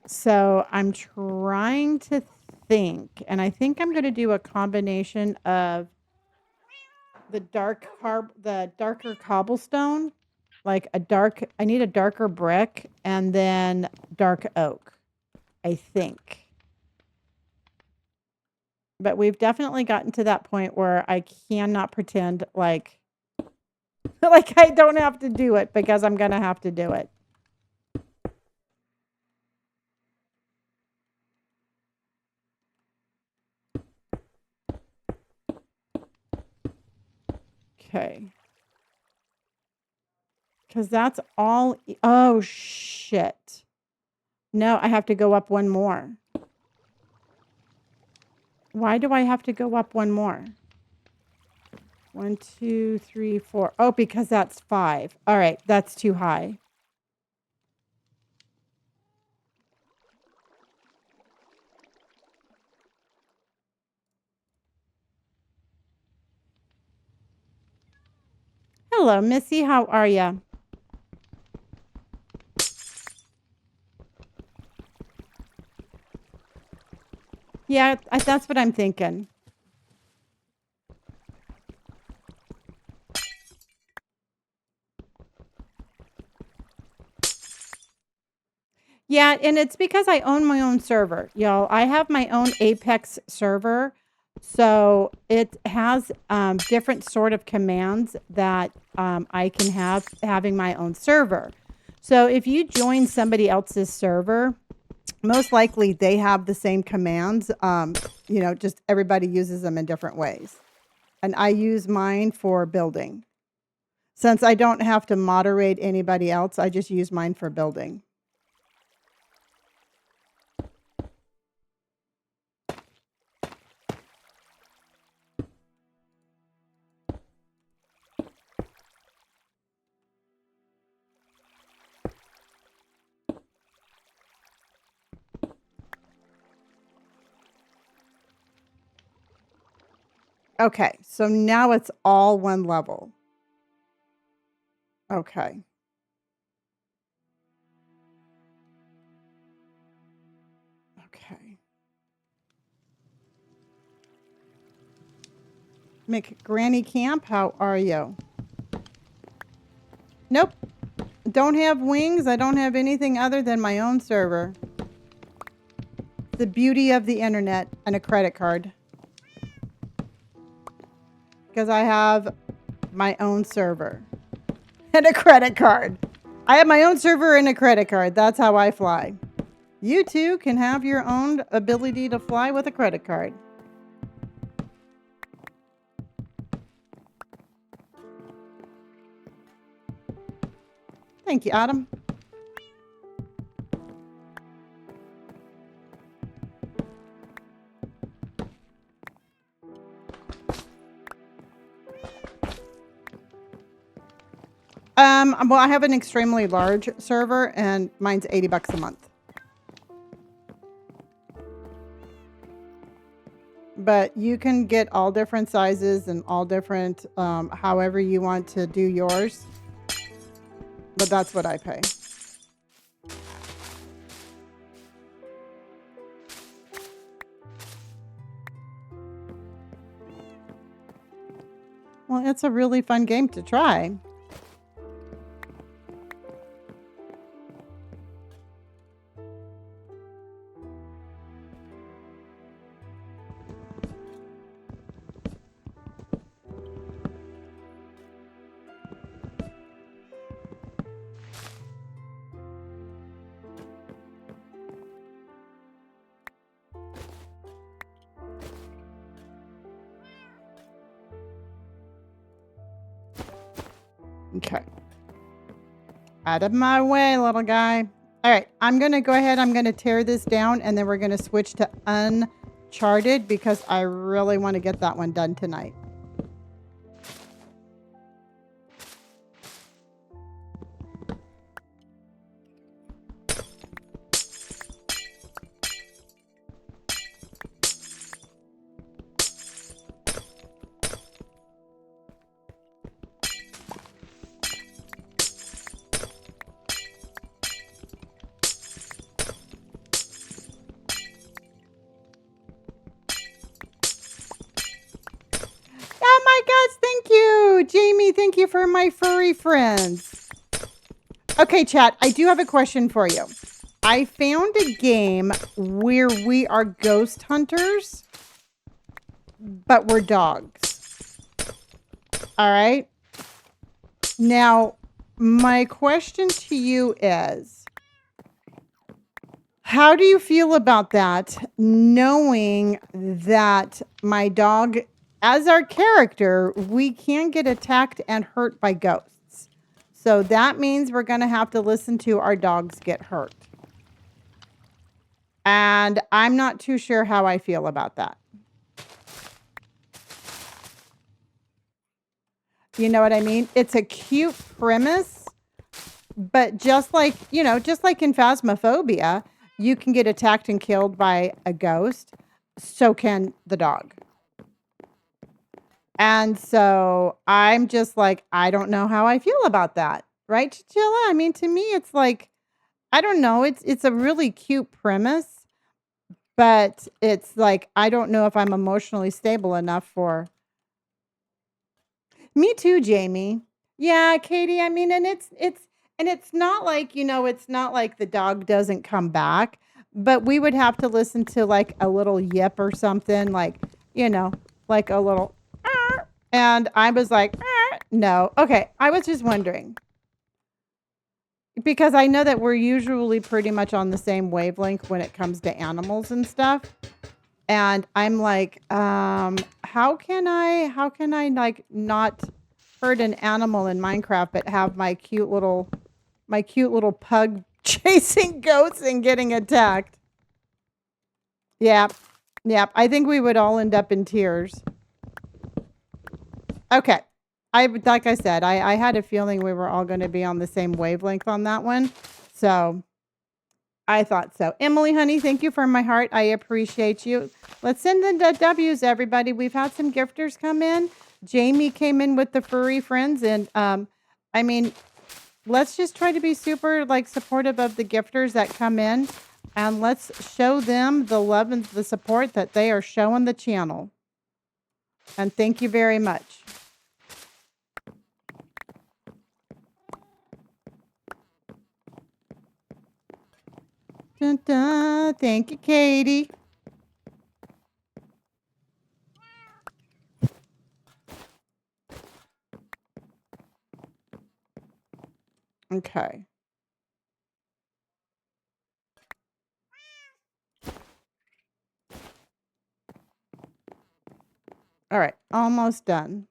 So I'm trying to think, and I think I'm going to do a combination of the darker cobblestone, like I need a darker brick and then dark oak, I think. But we've definitely gotten to that point where I cannot pretend like like I don't have to do it because I'm going to have to do it. Okay. Because that's all. Oh, shit. No, I have to go up one more. Why do I have to go up one more? 1, 2, 3, 4. Oh, because that's 5. All right, that's too high. Hello, Missy. How are you? Yeah, that's what I'm thinking. Yeah, and it's because I own my own server, y'all. I have my own Apex server, so it has different sort of commands that I can have having my own server. So if you join somebody else's server, most likely they have the same commands. Just everybody uses them in different ways, and I use mine for building. Since I don't have to moderate anybody else, I just use mine for building. Okay, so now it's all one level. Okay. Okay. McGranny Camp, how are you? Nope. Don't have wings. I don't have anything other than my own server. The beauty of the internet and a credit card. Because I have my own server and a credit card. I have my own server and a credit card. That's how I fly. You too can have your own ability to fly with a credit card. Thank you, Adam. Well, I have an extremely large server, and mine's $80 a month. but you can get all different sizes and all different, however you want to do yours. But that's what I pay. Well, it's a really fun game to try. Okay. Out of my way, little guy. All right, I'm going to go ahead. I'm going to tear this down, and then we're going to switch to Uncharted because I really want to get that one done tonight. Oh my gosh, thank you. Jamie, thank you for my furry friends. Okay, chat, I do have a question for you. I found a game where we are ghost hunters, but we're dogs. All right. Now, my question to you is, how do you feel about that, knowing that my dog, as our character, we can get attacked and hurt by ghosts? So that means we're going to have to listen to our dogs get hurt. And I'm not too sure how I feel about that. You know what I mean? It's a cute premise, but just like, just like in Phasmophobia, you can get attacked and killed by a ghost. So can the dog. And so I'm just like, I don't know how I feel about that. Right, Chinchilla? I mean, to me, it's like, I don't know. It's a really cute premise, but it's like, I don't know if I'm emotionally stable enough for. Me too, Jamie. Yeah, Katie. I mean, and it's not like, it's not like the dog doesn't come back, but we would have to listen to like a little yip or something, like, like a little and I was like, no. Okay, I was just wondering because I know that we're usually pretty much on the same wavelength when it comes to animals and stuff. And I'm like, how can I like not hurt an animal in Minecraft but have my cute little pug chasing goats and getting attacked? Yep. Yep. I think we would all end up in tears. Okay. Like I said, I had a feeling we were all going to be on the same wavelength on that one. So I thought so. Emily, honey, thank you for my heart. I appreciate you. Let's send the W's, everybody. We've had some gifters come in. Jamie came in with the furry friends. And I mean, let's just try to be super like supportive of the gifters that come in. And let's show them the love and the support that they are showing the channel. And thank you very much. Dun, dun. Thank you, Katie. Okay. All right. Almost done.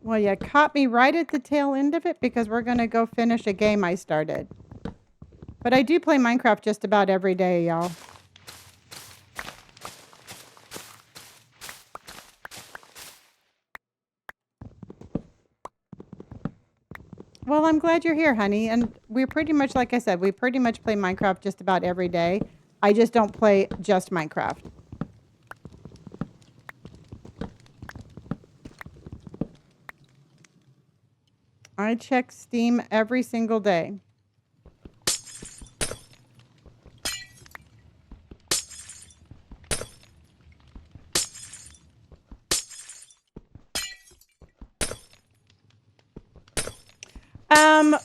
Well, you caught me right at the tail end of it because we're going to go finish a game I started. But I do play Minecraft just about every day, y'all. Well, I'm glad you're here, honey. And we're pretty much, like I said, we pretty much play Minecraft just about every day. I just don't play just Minecraft. I check Steam every single day.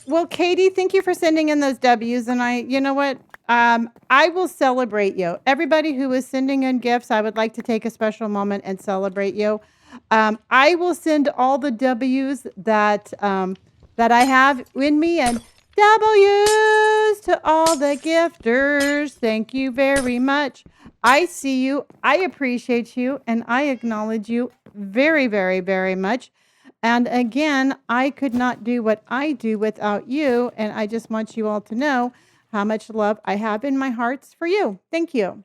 Well, Katie, thank you for sending in those W's. And you know what? I will celebrate you. Everybody who is sending in gifts, I would like to take a special moment and celebrate you. I will send all the W's that that I have in me, and W's to all the gifters. Thank you very much. I see you. I appreciate you, and I acknowledge you very, very, very much. And again, I could not do what I do without you. And I just want you all to know how much love I have in my hearts for you. Thank you.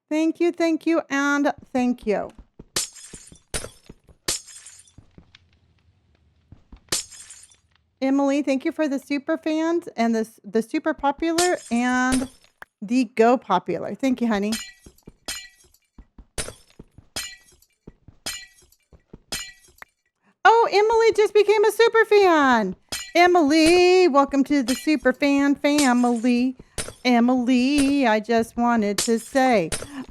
Thank you, and thank you. Emily, thank you for the super fans and the super popular and the go popular. Thank you, honey. Oh, Emily just became a super fan. Emily, welcome to the super fan family. Emily, I just wanted to say,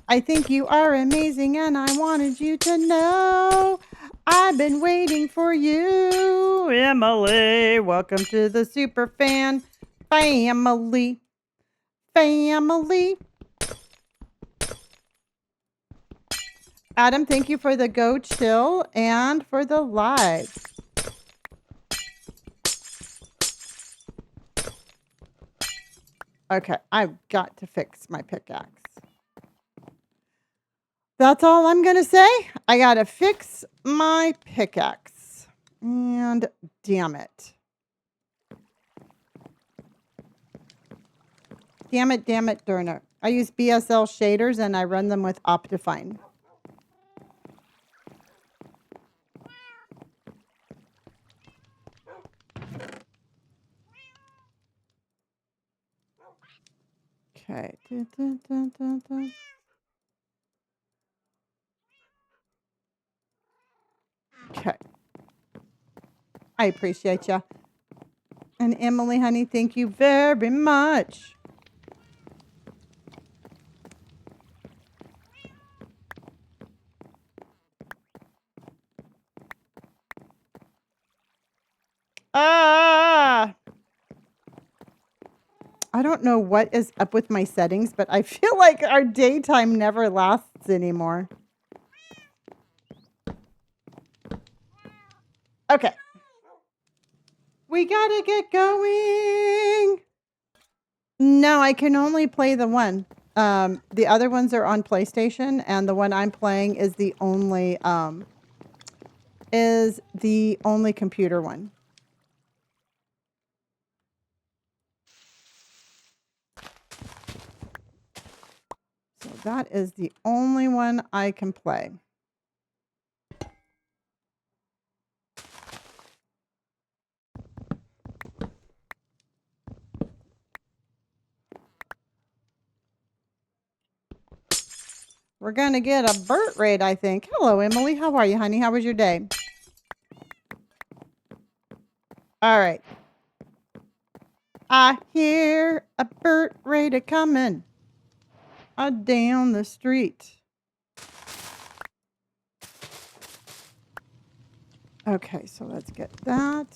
I think you are amazing and I wanted you to know I've been waiting for you. Emily, welcome to the super fan family. Family. Adam, thank you for the go chill and for the live. Okay, I've got to fix my pickaxe. That's all I'm going to say. I got to fix my pickaxe. And damn it. Damn it, Durner. I use BSL shaders and I run them with Optifine. Okay. Okay. I appreciate you. And Emily, honey, thank you very much. Ah! I don't know what is up with my settings, but I feel like our daytime never lasts anymore. Okay. We gotta get going. No, I can only play the one. The other ones are on PlayStation, and the one I'm playing is the only computer one. So that is the only one I can play. We're going to get a bird raid, I think. Hello, Emily. How are you, honey? How was your day? All right. I hear a bird raid a-coming down the street. Okay, so let's get that.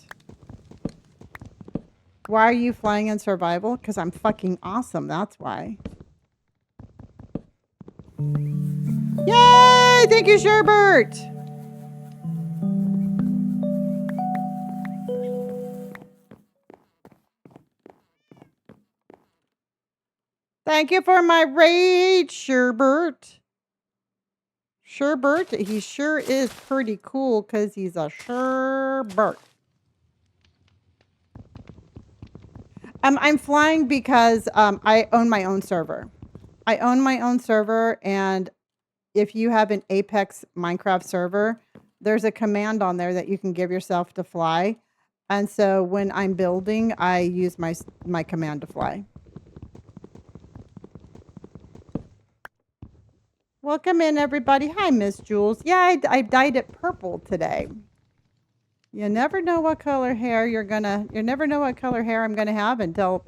Why are you flying in survival? Because I'm fucking awesome. That's why. Yay! Thank you, Sherbert! Thank you for my raid, Sherbert. Sherbert, he sure is pretty cool because he's a Sherbert. I'm flying because I own my own server. I own my own server, and if you have an Apex Minecraft server, there's a command on there that you can give yourself to fly. And so when I'm building, I use my command to fly. Welcome in, everybody. Hi, Miss Jules. Yeah, I dyed it purple today. You never know what color hair you never know what color hair I'm gonna have until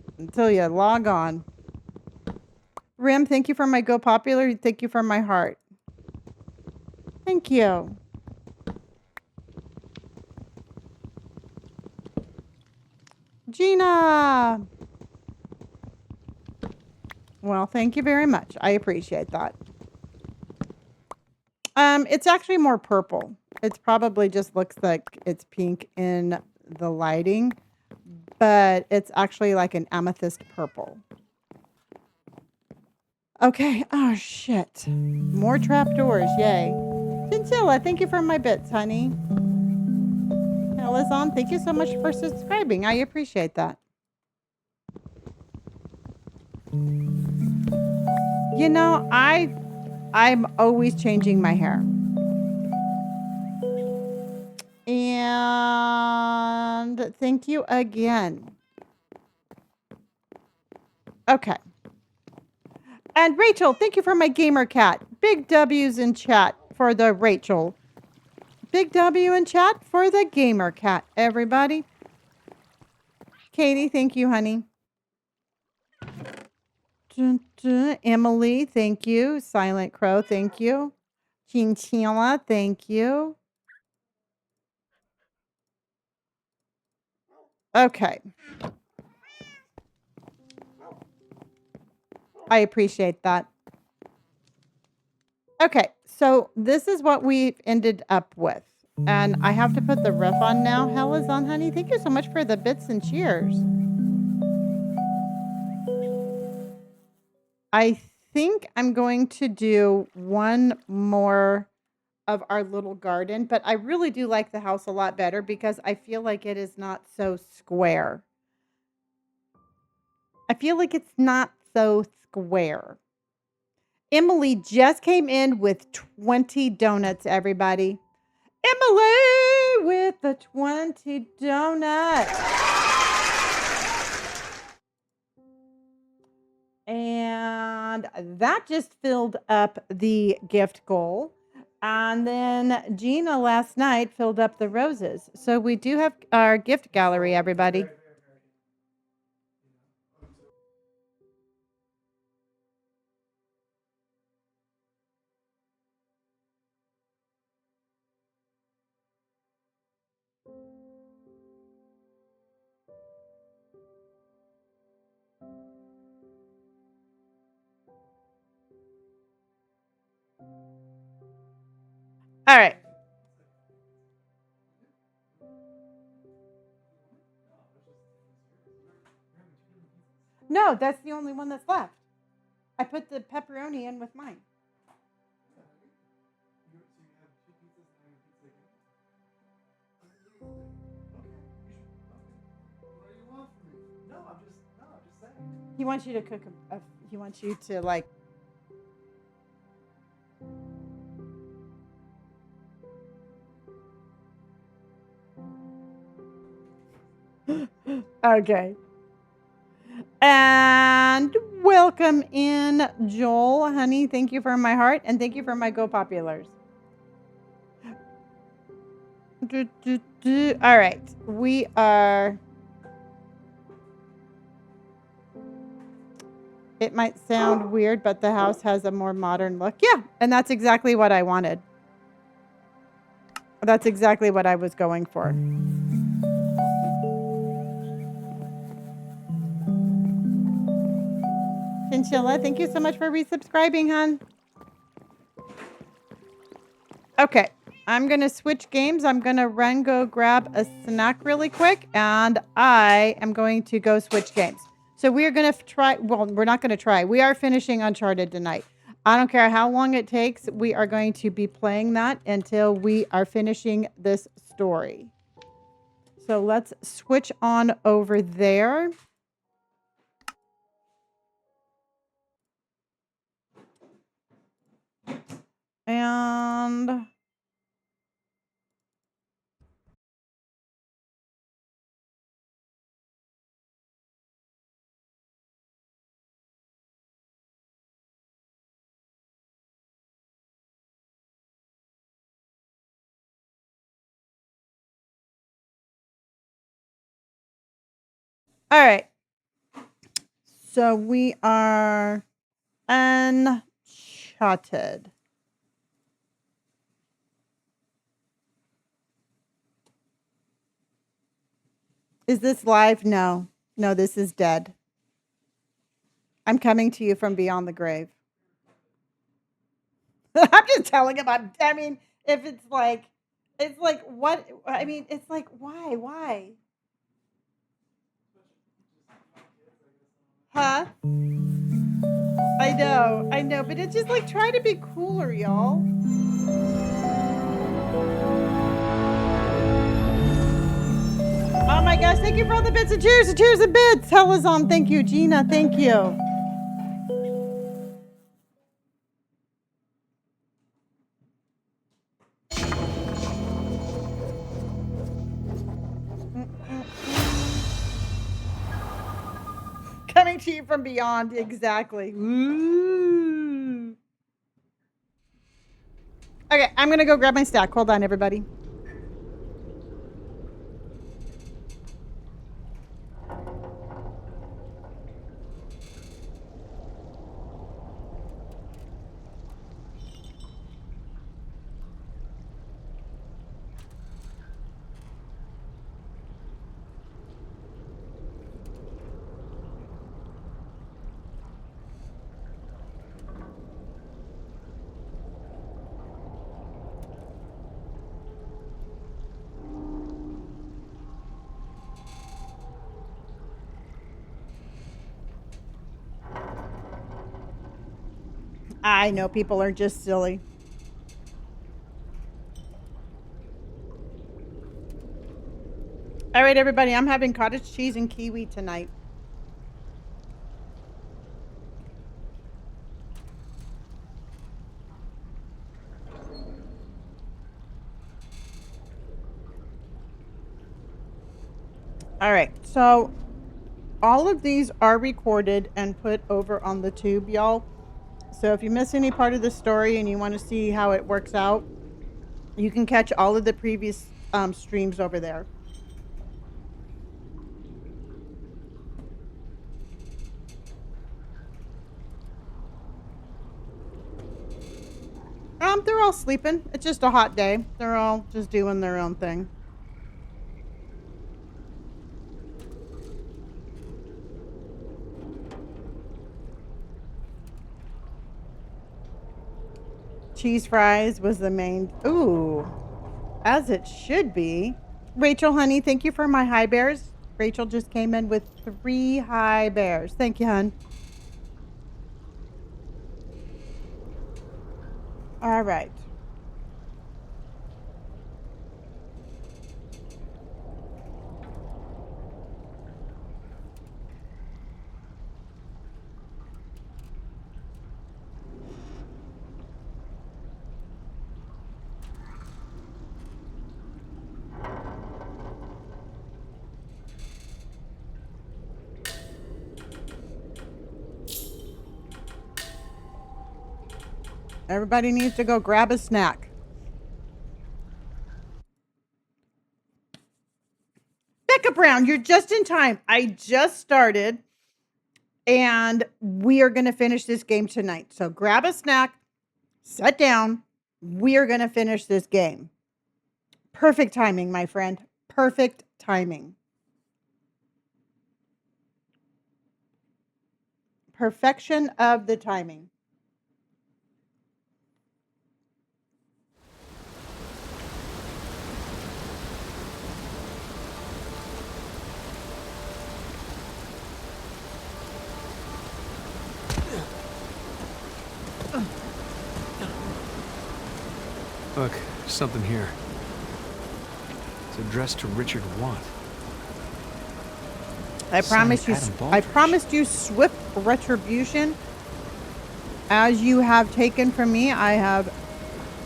you log on. Rim, thank you for my Go Popular. Thank you for my heart. Thank you. Gina. Well, thank you very much. I appreciate that. It's actually more purple. It's probably just looks like it's pink in the lighting, but it's actually like an amethyst purple. Okay. Oh, shit. More trapdoors. Yay. Chinchilla, thank you for my bits, honey. Elizon, thank you so much for subscribing. I appreciate that. You know, I'm always changing my hair. And thank you again. Okay. And Rachel, thank you for my gamer cat. Big W's in chat for the Rachel. Big W in chat for the gamer cat, everybody. Katie, thank you, honey. Dun, dun. Emily, thank you. Silent Crow, thank you. Chinchilla, thank you. Okay. I appreciate that. Okay, so this is what we've ended up with. And I have to put the riff on now. Hell is on, honey. Thank you so much for the bits and cheers. I think I'm going to do one more of our little garden, but I really do like the house a lot better because I feel like it is not so square. I feel like it's not so square. Emily just came in with 20 donuts, everybody. Emily with the 20 donuts. And that just filled up the gift goal. And then Gina last night filled up the roses. So we do have our gift gallery, everybody. All right. No, that's the only one that's left. I put the pepperoni in with mine. He wants you to cook he wants you to like. Okay. And welcome in, Joel, honey. Thank you for my heart and thank you for my Go Populars. All right. We are. It might sound weird, but the house has a more modern look. Yeah. And that's exactly what I wanted. That's exactly what I was going for. Chinchilla, thank you so much for resubscribing, hon. Okay, I'm going to switch games. I'm going to go grab a snack really quick, and I am going to go switch games. So we are going to try, well, we're not going to try. We are finishing Uncharted tonight. I don't care how long it takes. We are going to be playing that until we are finishing this story. So let's switch on over there. And All right. So we are Uncharted. Is this live? No. No, this is dead. I'm coming to you from beyond the grave. I'm just telling him I mean, if it's like what I mean, it's like why? Huh? I know, but it's just like try to be cooler, y'all. Oh my gosh, thank you for all the bits and cheers and bits. Helazon, thank you. Gina, thank you. Coming to you from beyond, exactly. Ooh. Okay, I'm gonna go grab my stack. Hold on, everybody. I know people are just silly. All right, everybody, I'm having cottage cheese and kiwi tonight. All right, so all of these are recorded and put over on the tube, y'all. So if you miss any part of the story and you want to see how it works out, you can catch all of the previous streams over there. They're all sleeping. It's just a hot day. They're all just doing their own thing. Cheese fries was the main. Ooh, as it should be. Rachel, honey, thank you for my high bears. Rachel just came in with 3 high bears. Thank you, hun. All right. Everybody needs to go grab a snack. Becca Brown, you're just in time. I just started and we are going to finish this game tonight. So grab a snack, sit down. We are going to finish this game. Perfect timing, my friend. Perfect timing. Perfection of the timing. Look, something here. It's addressed to Richard Watt. I promised you swift retribution. As you have taken from me,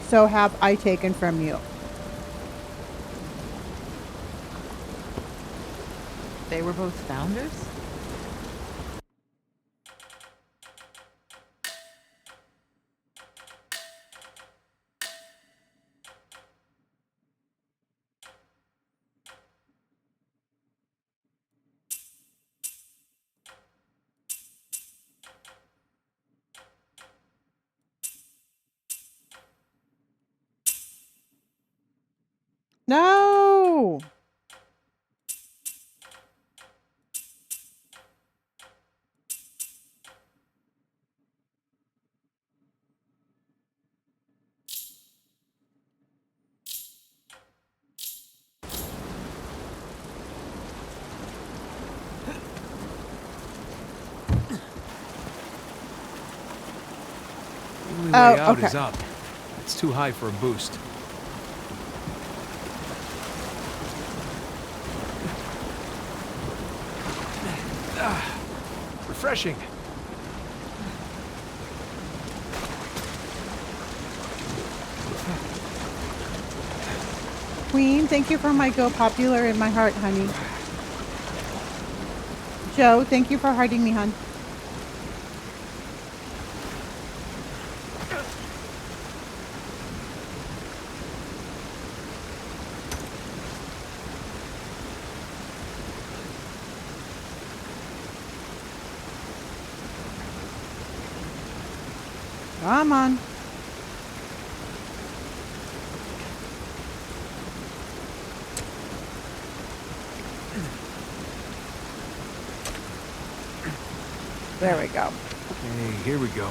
so have I taken from you. They were both founders? No. The only Oh, way out okay. is up. It's too high for a boost. Refreshing. Queen, thank you for my Go Popular in my heart, honey. Joe, thank you for hearting me, hon. Come on. There we go. Hey, here we go.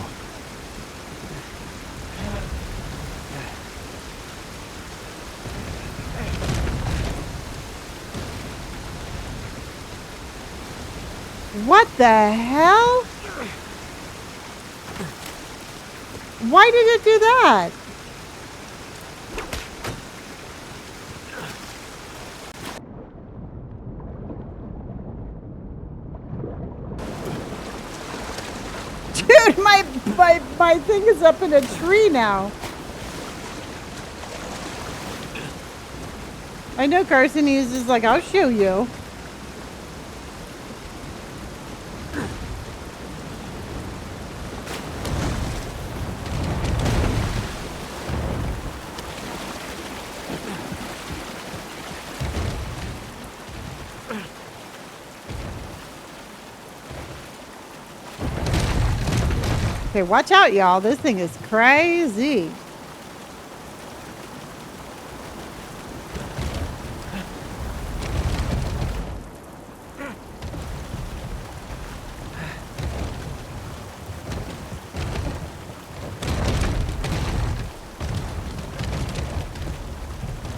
What the hell? Why did it do that? Dude, my thing is up in a tree now. I know Carson is just like, I'll show you. Okay, watch out, y'all. This thing is crazy.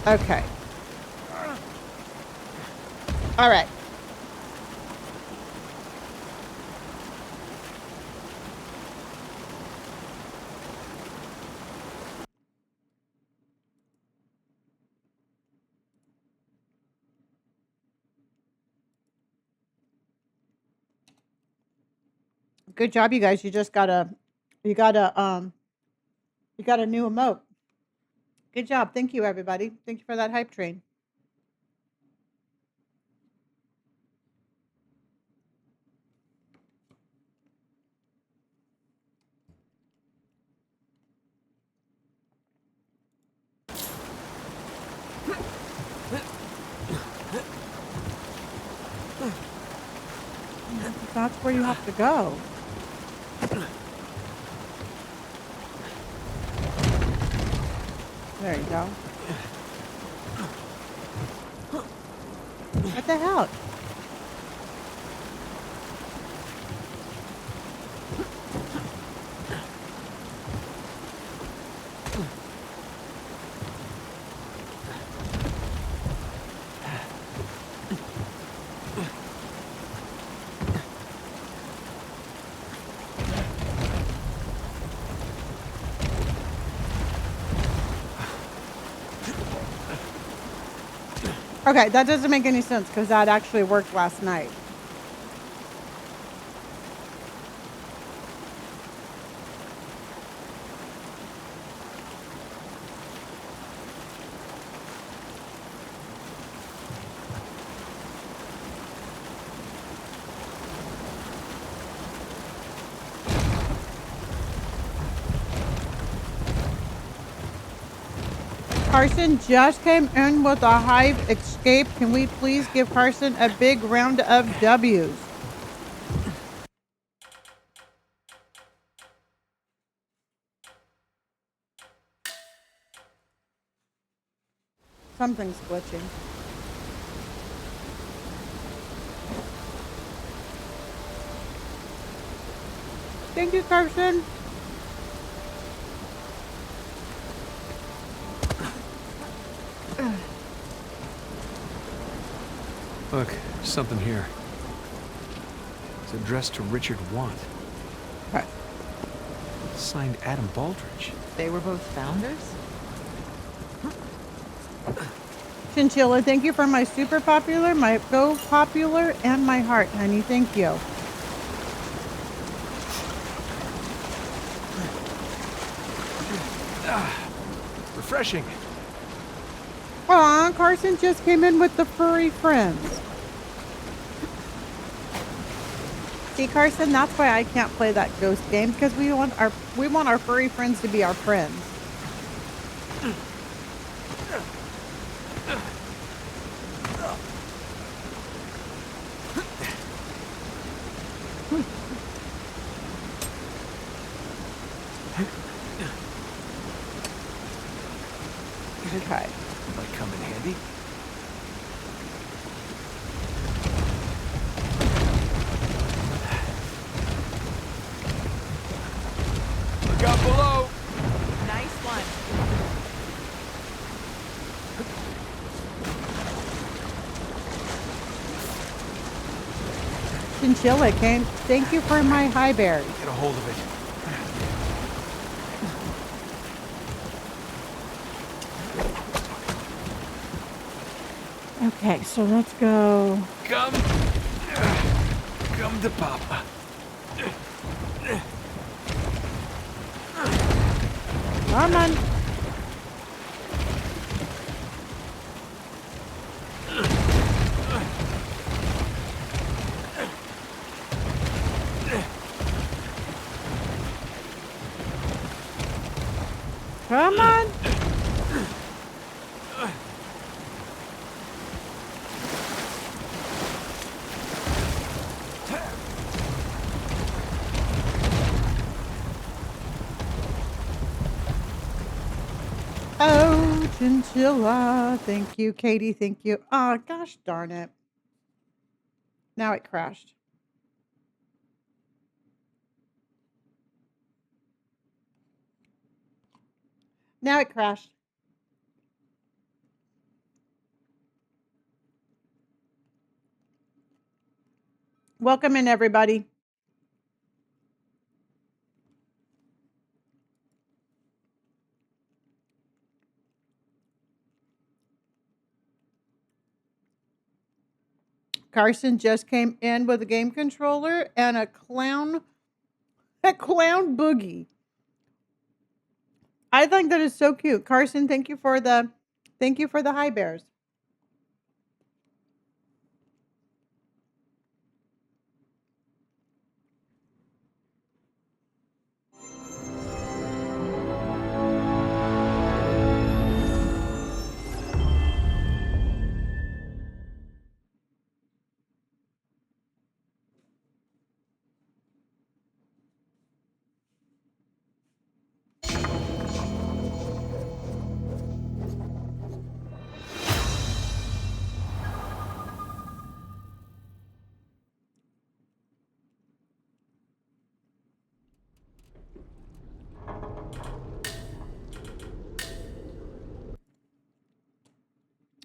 Okay. All right. Good job, you guys. You got a new emote. Good job. Thank you, everybody. Thank you for that hype train. That's where you have to go. There you go. What the hell? Okay, that doesn't make any sense because that actually worked last night. Carson just came in with a hive escape. Can we please give Carson a big round of W's? Something's glitching. Thank you, Carson. Look, something here. It's addressed to Richard Want. Okay. Signed Adam Baldridge. They were both founders? Chinchilla, thank you for my super popular, my go popular, and my heart, honey. Thank you. Refreshing. Aw, Carson just came in with the furry friends. See, Carson, that's why I can't play that ghost game, because we want our furry friends to be our friends. Okay. Might come in handy. Look out below! Nice one. Chinchilla came. Thank you for my high berry. Get a hold of it. Okay, so let's go. Come to Papa. Come on. Come on. Oh, Chinchilla. Thank you, Katie. Thank you. Oh, gosh darn it. Now it crashed. Now it crashed. Welcome in, everybody. Carson just came in with a game controller and a clown boogie. I think that is so cute. Carson, thank you for the high bears.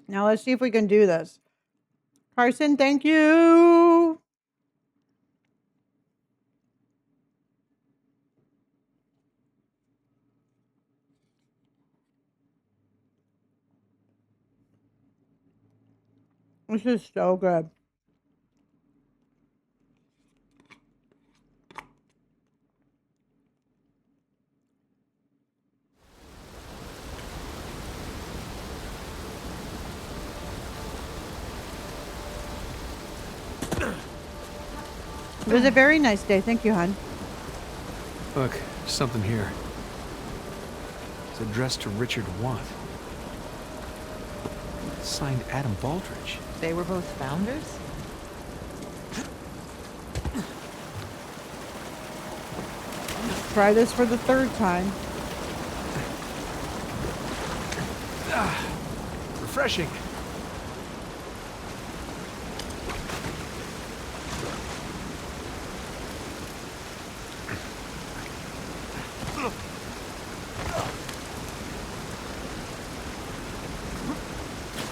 Now let's see if we can do this. Carson, thank you. This is so good. It was a very nice day. Thank you, hon. Look, something here. It's addressed to Richard Want. Signed Adam Baldridge. They were both founders? Try this for the third time. refreshing.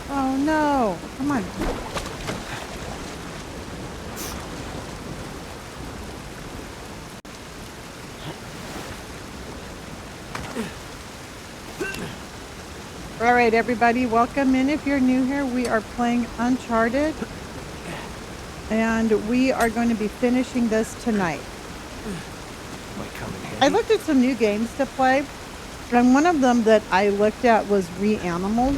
Oh no! Come on. All right, everybody, welcome in. If you're new here, we are playing Uncharted, and we are going to be finishing this tonight. Might come in I handy. looked at some new games to play, and one of them that I looked at was Reanimal,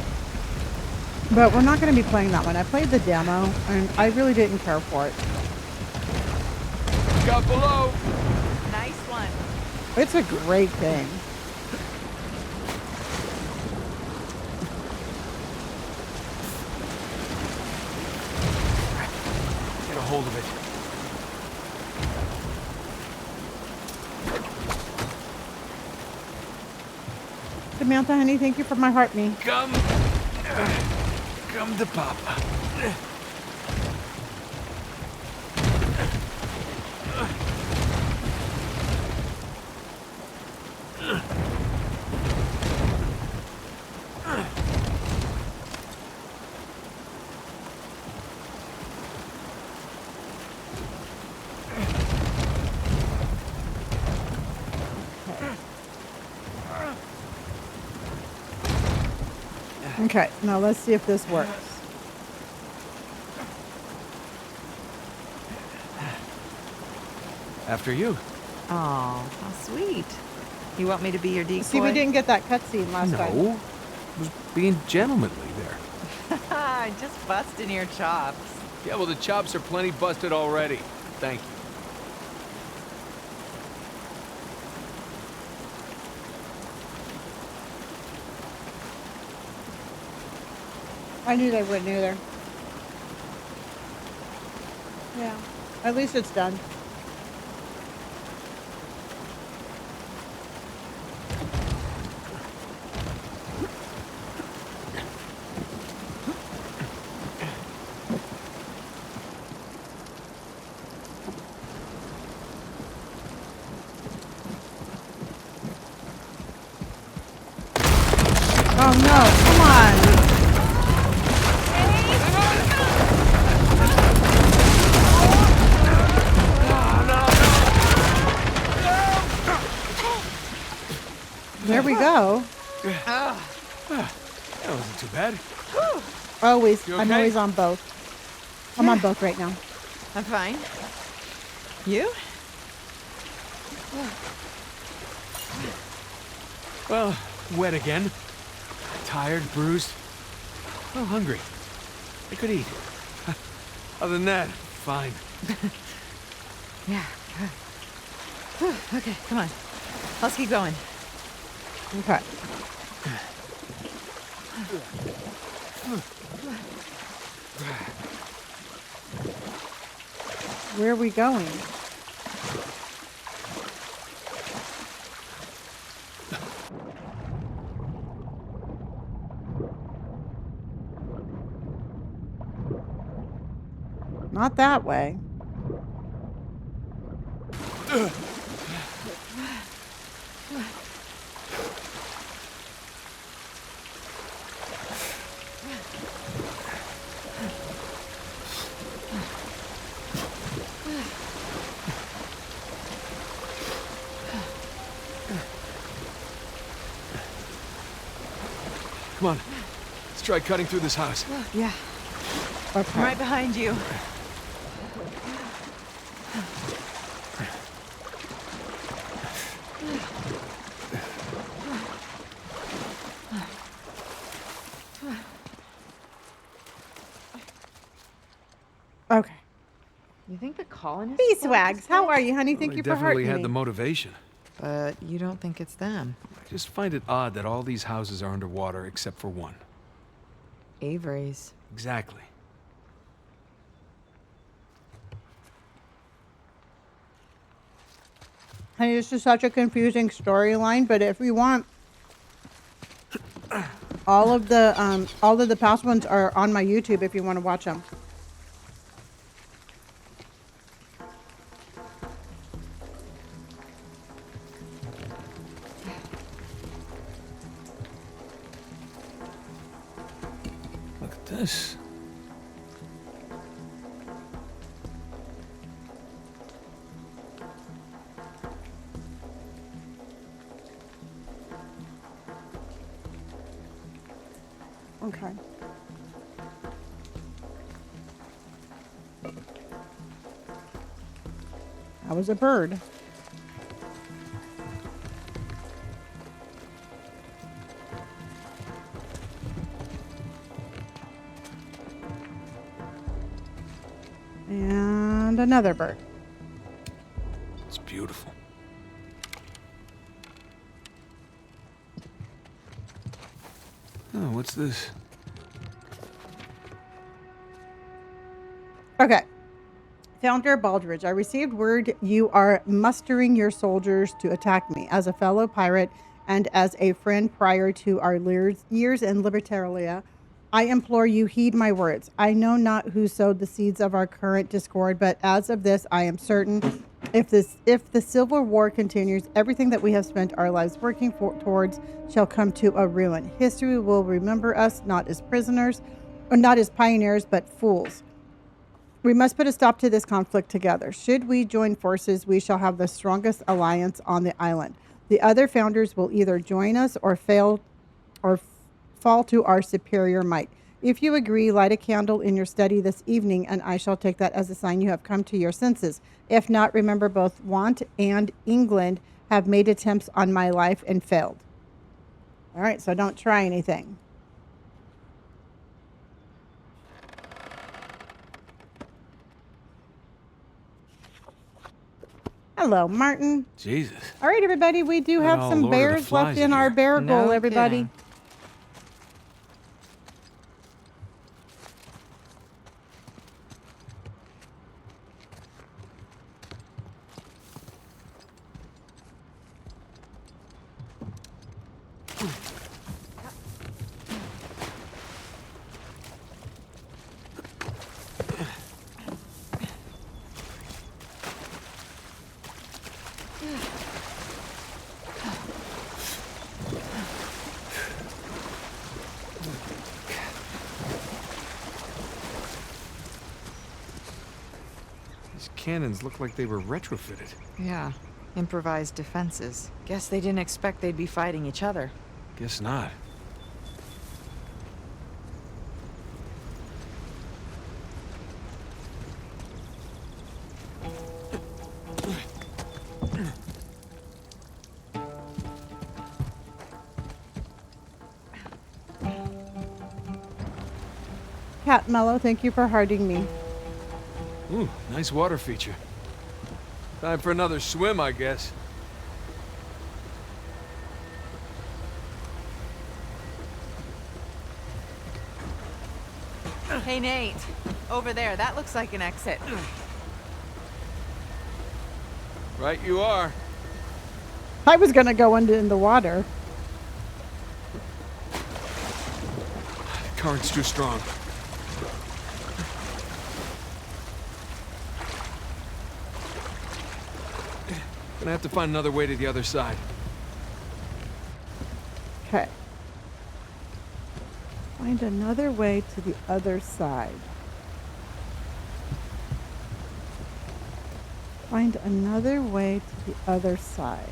but we're not going to be playing that one. I played the demo, and I really didn't care for it. Look out below. Nice one. It's a great game. Get a hold of it. Samantha, honey, thank you for my heart me. Come to Papa. Okay, now let's see if this works. After you. Oh, how sweet. You want me to be your decoy? See, we didn't get that cutscene last time. No. I was being gentlemanly there. Just busting your chops. Yeah, well, the chops are plenty busted already. Thank you. I knew they wouldn't either. Yeah, at least it's done. Oh no, come on. There we go. That wasn't too bad. Always. You I'm okay? always on both. I'm on both right now. I'm fine. You? Well, wet again. Tired, bruised. Well, hungry. I could eat. Other than that, fine. Yeah. Whew, okay, come on. Let's keep going. Okay. Where are we going? Not that way. Come on. Let's try cutting through this house. Yeah, Okay. I'm right behind you. Okay. You think the colonists? Beeswags, how are you, honey? Well, Thank they you for definitely hearting had me. the motivation. But you don't think it's them? I just find it odd that all these houses are underwater except for one. Avery's. Exactly. Honey, this is such a confusing storyline, but if we want, All of the past ones are on my YouTube if you want to watch them. Look at this. Okay. That was a bird. And another bird. It's beautiful. Oh, what's this? Okay. Founder Baldridge, I received word you are mustering your soldiers to attack me. As a fellow pirate and as a friend prior to our years in Libertalia, I implore you heed my words. I know not who sowed the seeds of our current discord, but as of this, I am certain if the Civil War continues, everything that we have spent our lives working towards shall come to a ruin. History will remember us not as prisoners, or not as pioneers, but fools. We must put a stop to this conflict together. Should we join forces, we shall have the strongest alliance on the island. The other founders will either join us or fail or fall to our superior might. If you agree, light a candle in your study this evening, and I shall take that as a sign you have come to your senses. If not, remember both Want and England have made attempts on my life and failed. All right, so don't try anything. Hello, Martin. Jesus. All right, everybody, we do have Oh, some Lord of the bears left Flies in in our here. bear goal, No everybody. kidding. These cannons look like they were retrofitted. Yeah, improvised defenses. Guess they didn't expect they'd be fighting each other. Guess not. Cat Mellow, thank you for harding me. Ooh, nice water feature. Time for another swim, I guess. Hey, Nate. Over there, that looks like an exit. Right you are. I was going to go in the water. The current's too strong. Gonna have to find another way to the other side. Okay. Find another way to the other side. Find another way to the other side.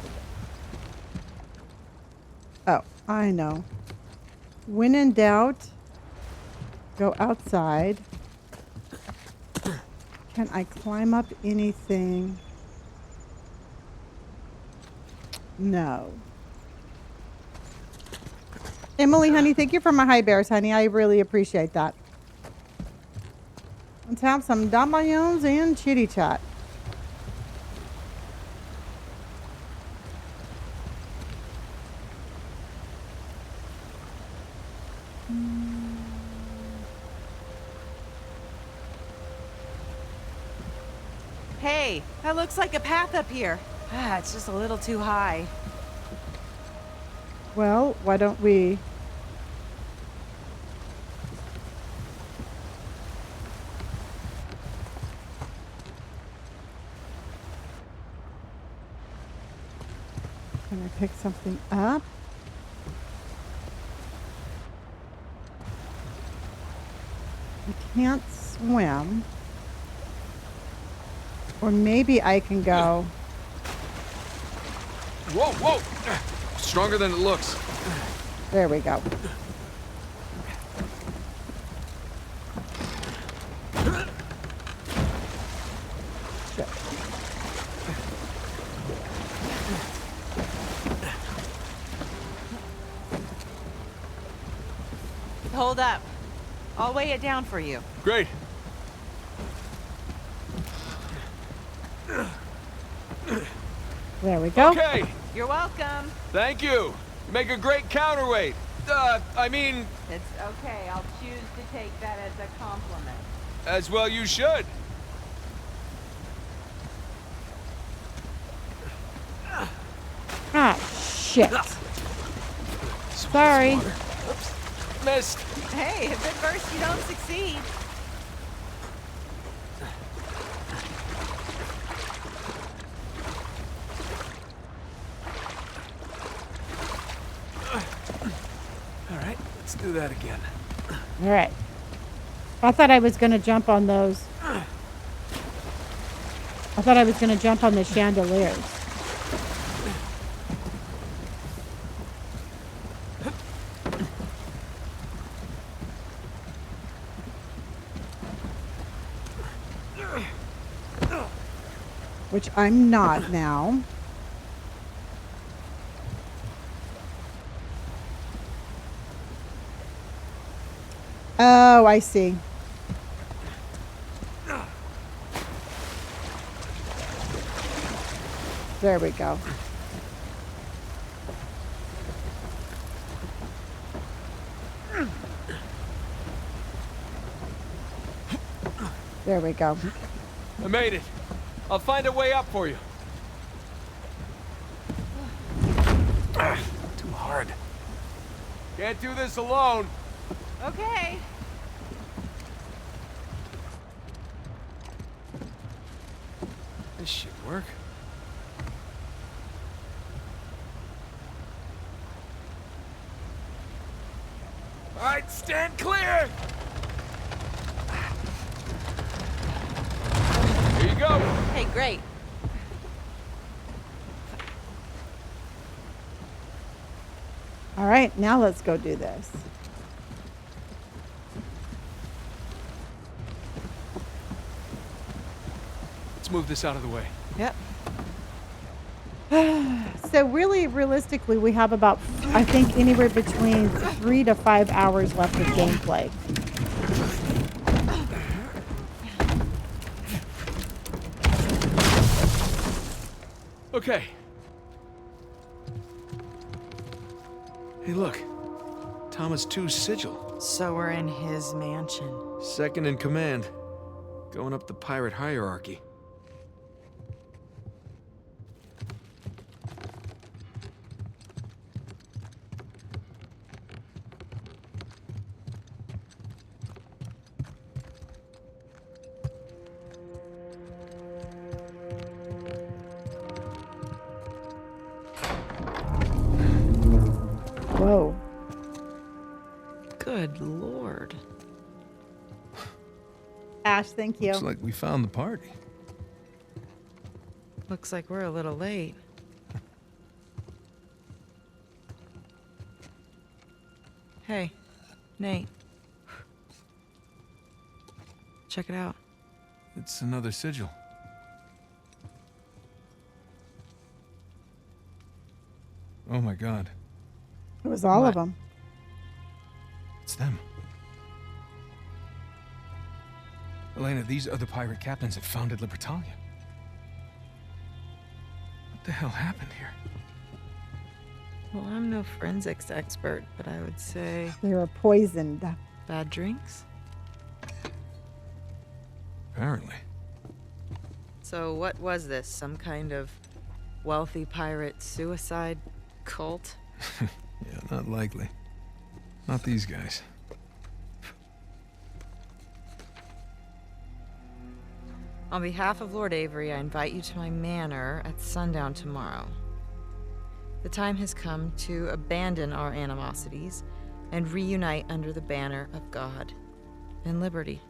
Oh, I know. When in doubt, go outside. Can I climb up anything? No. Emily, honey, thank you for my high bears, honey. I really appreciate that. Let's have some damayones and chitty chat. Hey, that looks like a path up here. Ah, it's just a little too high. Well, why don't we Can I pick something up? I can't swim. Or maybe I can go. Whoa, whoa! Stronger than it looks. There we go. Shit. Hold up. I'll weigh it down for you. Great. There we go. Okay, You're welcome. thank you. You make a great counterweight. I mean, It's okay. I'll choose to take that as a compliment. as well you should. Ah, shit. Sorry. Oops, missed. Hey, if at first you don't succeed. All right, let's do that again. All right. I thought I was going to jump on those. I thought I was going to jump on the chandeliers. Which I'm not now. Oh, I see. There we go. There we go. I made it. I'll find a way up for you. Too hard. Can't do this alone. Okay. This should work. All right, stand clear. Here you go. Hey, great. All right, now let's go do this. Let's move this out of the way. Yep. So really, realistically, we have about, I think, anywhere between 3 to 5 hours left of gameplay. Okay. Hey, look. Thomas II's sigil. So we're in his mansion. Second in command. Going up the pirate hierarchy. Whoa. Good lord. Ash, thank you. Looks like we found the party. Looks like we're a little late. Hey, Nate. Check it out. It's another sigil. Oh my god. It was all What? of them. It's them. Elena, these are the pirate captains that founded Libertalia. What the hell happened here? Well, I'm no forensics expert, but I would say They were poisoned. bad drinks. Apparently. So what was this? Some kind of wealthy pirate suicide cult? Yeah, not likely. Not these guys. On behalf of Lord Avery, I invite you to my manor at sundown tomorrow. The time has come to abandon our animosities and reunite under the banner of God and liberty.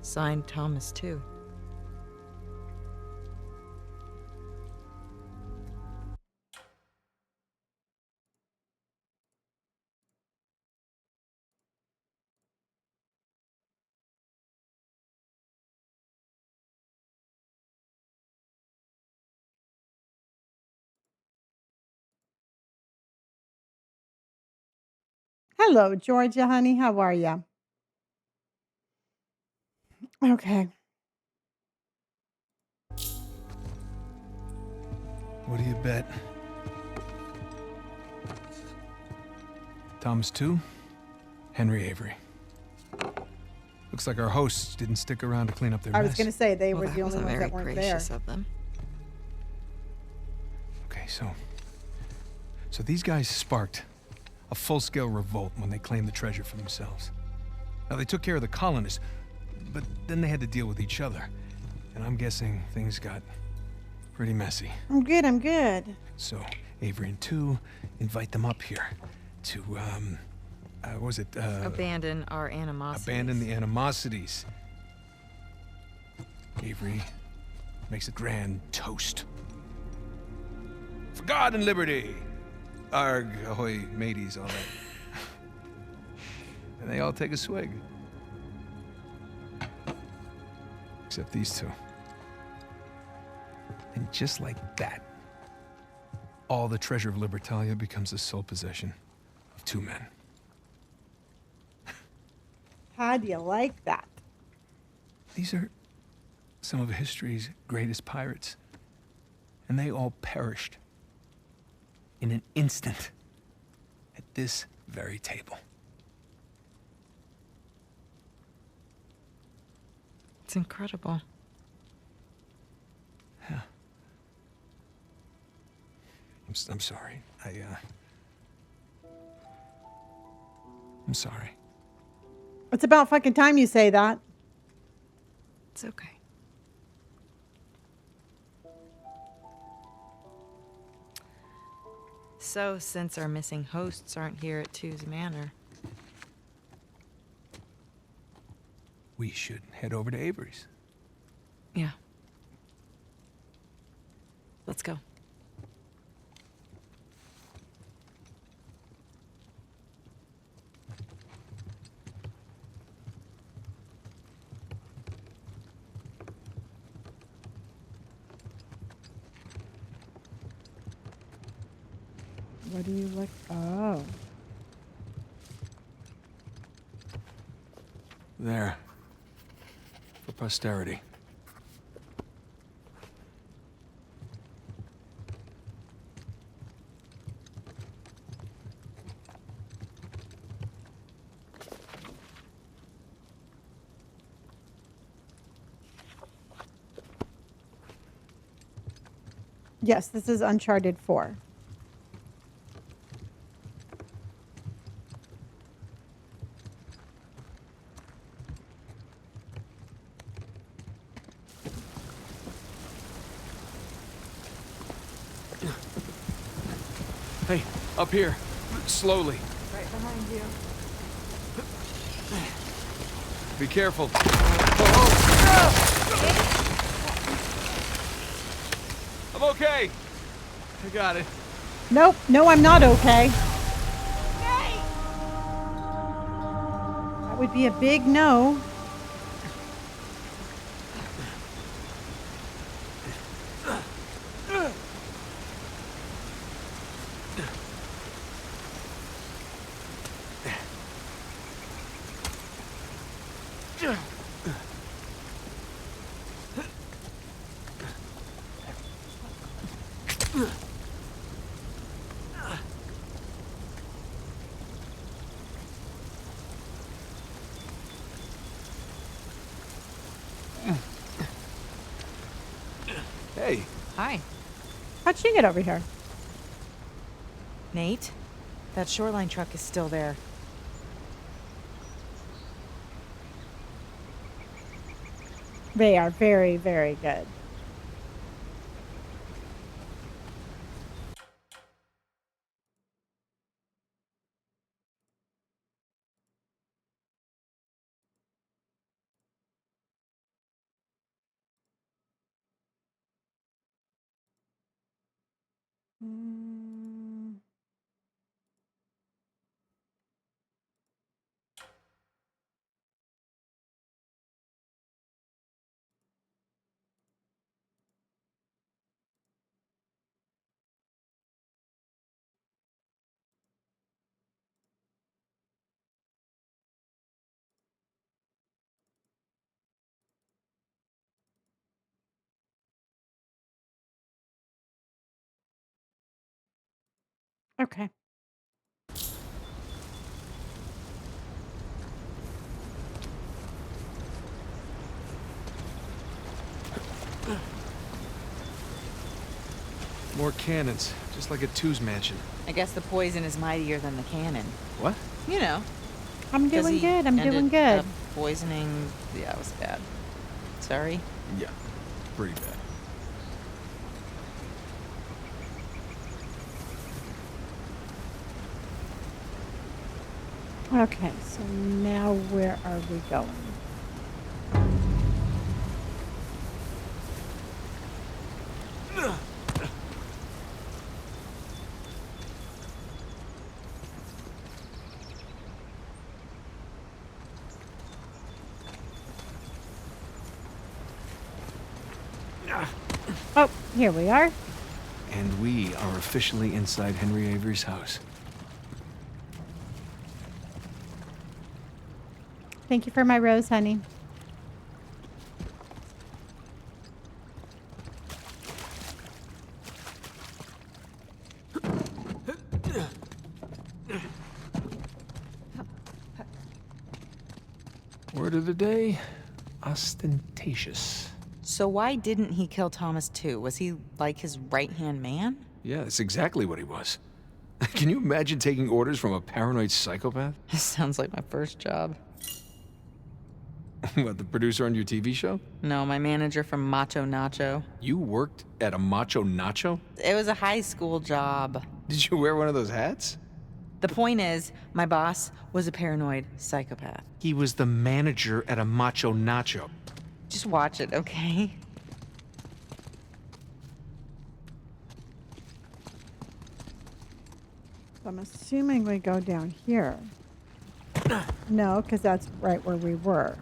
Signed, Thomas, too. Hello, Georgia, honey. How are you? Okay. What do you bet? Thomas 2, Henry Avery. Looks like our hosts didn't stick around to clean up their I mess. was going to say they Well, were that the only wasn't ones very that weren't there. gracious of them. Okay, so these guys sparked a full-scale revolt when they claimed the treasure for themselves. Now, they took care of the colonists, but then they had to deal with each other. And I'm guessing things got pretty messy. I'm good. I'm good. So, Avery and 2 invite them up here to, what was it? Abandon our animosities. Abandon the animosities. Avery makes a grand toast. For God and liberty! Arg, ahoy, mateys, all that. And they all take a swig. Except these two. And just like that, all the treasure of Libertalia becomes the sole possession of 2 men. How do you like that? These are some of history's greatest pirates. And they all perished in an instant at this very table. It's incredible. Yeah. I'm sorry. I'm sorry. It's about fucking time you say that. It's okay. So, since our missing hosts aren't here at Two's Manor, We should head over to Avery's. yeah. Let's go. What do you look? Oh. There. For posterity. Yes, this is Uncharted 4. Hey, up here. Slowly. Right behind you. Be careful. I'm okay. I got it. Nope. No, I'm not okay. That would be a big no. Hey. Hi. How'd she get over here? Nate, that shoreline truck is still there. They are very, very good. Mm, okay. More cannons, just like at Two's mansion. I guess the poison is mightier than the cannon. What? You know, I'm because doing he good. I'm doing ended good. up poisoning. Yeah, it was bad. Sorry. Yeah, pretty bad. Okay, so now where are we going? Oh, here we are. And we are officially inside Henry Avery's house. Thank you for my rose, honey. Word of the day, ostentatious. So why didn't he kill Thomas too? Was he like his right-hand man? Yeah, that's exactly what he was. Can you imagine taking orders from a paranoid psychopath? This sounds like my first job. What, the producer on your TV show? No, my manager from Macho Nacho. You worked at a Macho Nacho? It was a high school job. Did you wear one of those hats? The point is, my boss was a paranoid psychopath. He was the manager at a Macho Nacho. Just watch it, okay? I'm assuming we go down here. No, because that's right where we were.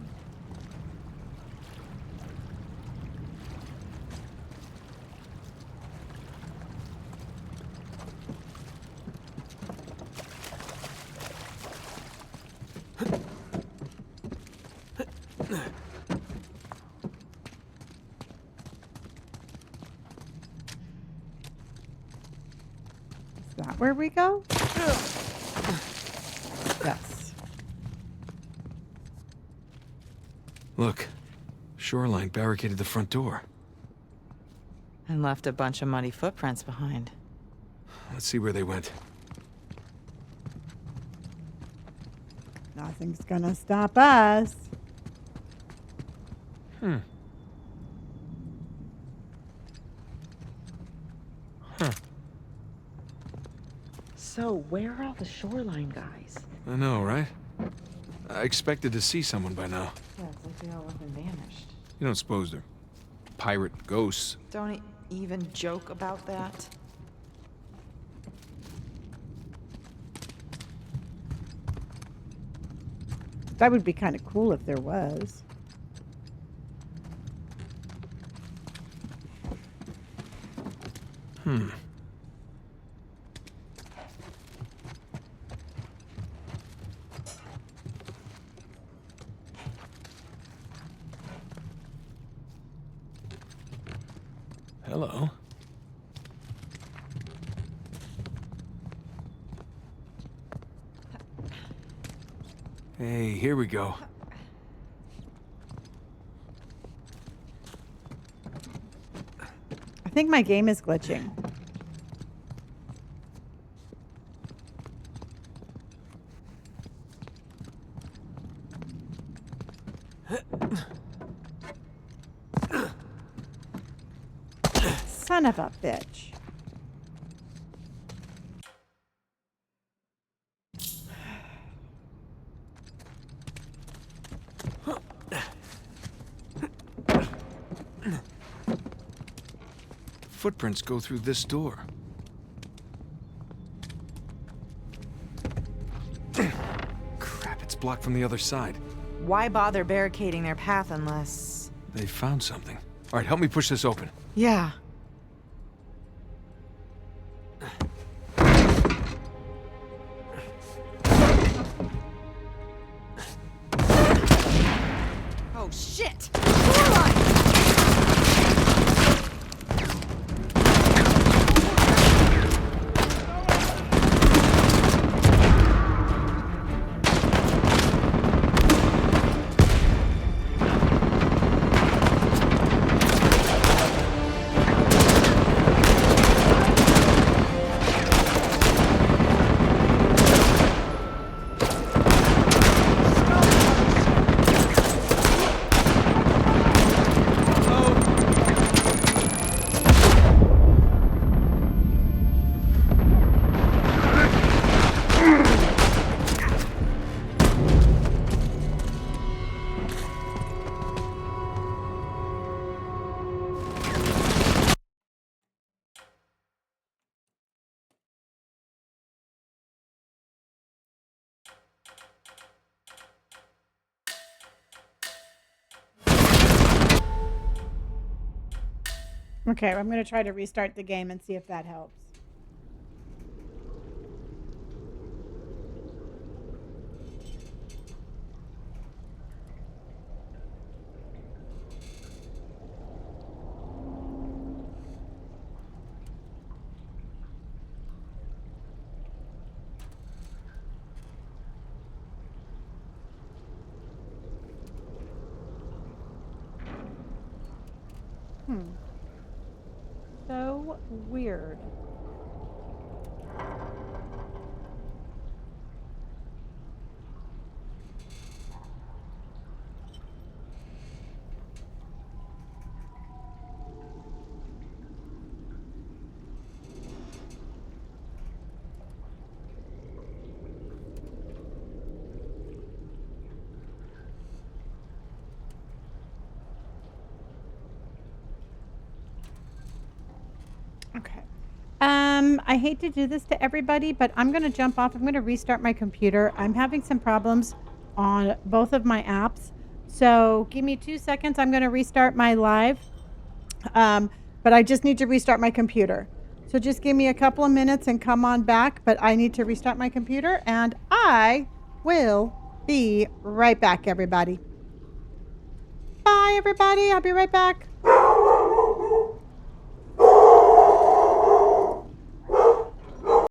Is that where we go? Yes. Look, shoreline barricaded the front door. And left a bunch of muddy footprints behind. Let's see where they went. Nothing's gonna stop us. Hmm. Huh. So, where are all the shoreline guys? I know, right? I expected to see someone by now. Yeah, it's like they all up and vanished. You don't suppose they're pirate ghosts? Don't even joke about that. That would be kind of cool if there was. Hmm. Hello. Hey, here we go. I think my game is glitching. Son of a bitch. Footprints go through this door. blocked from the other side. Why bother barricading their path unless... They found something. All right, help me push this open. Yeah. Oh, shit! Okay, I'm going to try to restart the game and see if that helps. So weird. Okay. I hate to do this to everybody, but I'm going to jump off. I'm going to restart my computer. I'm having some problems on both of my apps. So give me 2 seconds. I'm going to restart my live. But I just need to restart my computer. So just give me a couple of minutes and come on back. But I need to restart my computer and I will be right back, everybody. Bye, everybody. I'll be right back.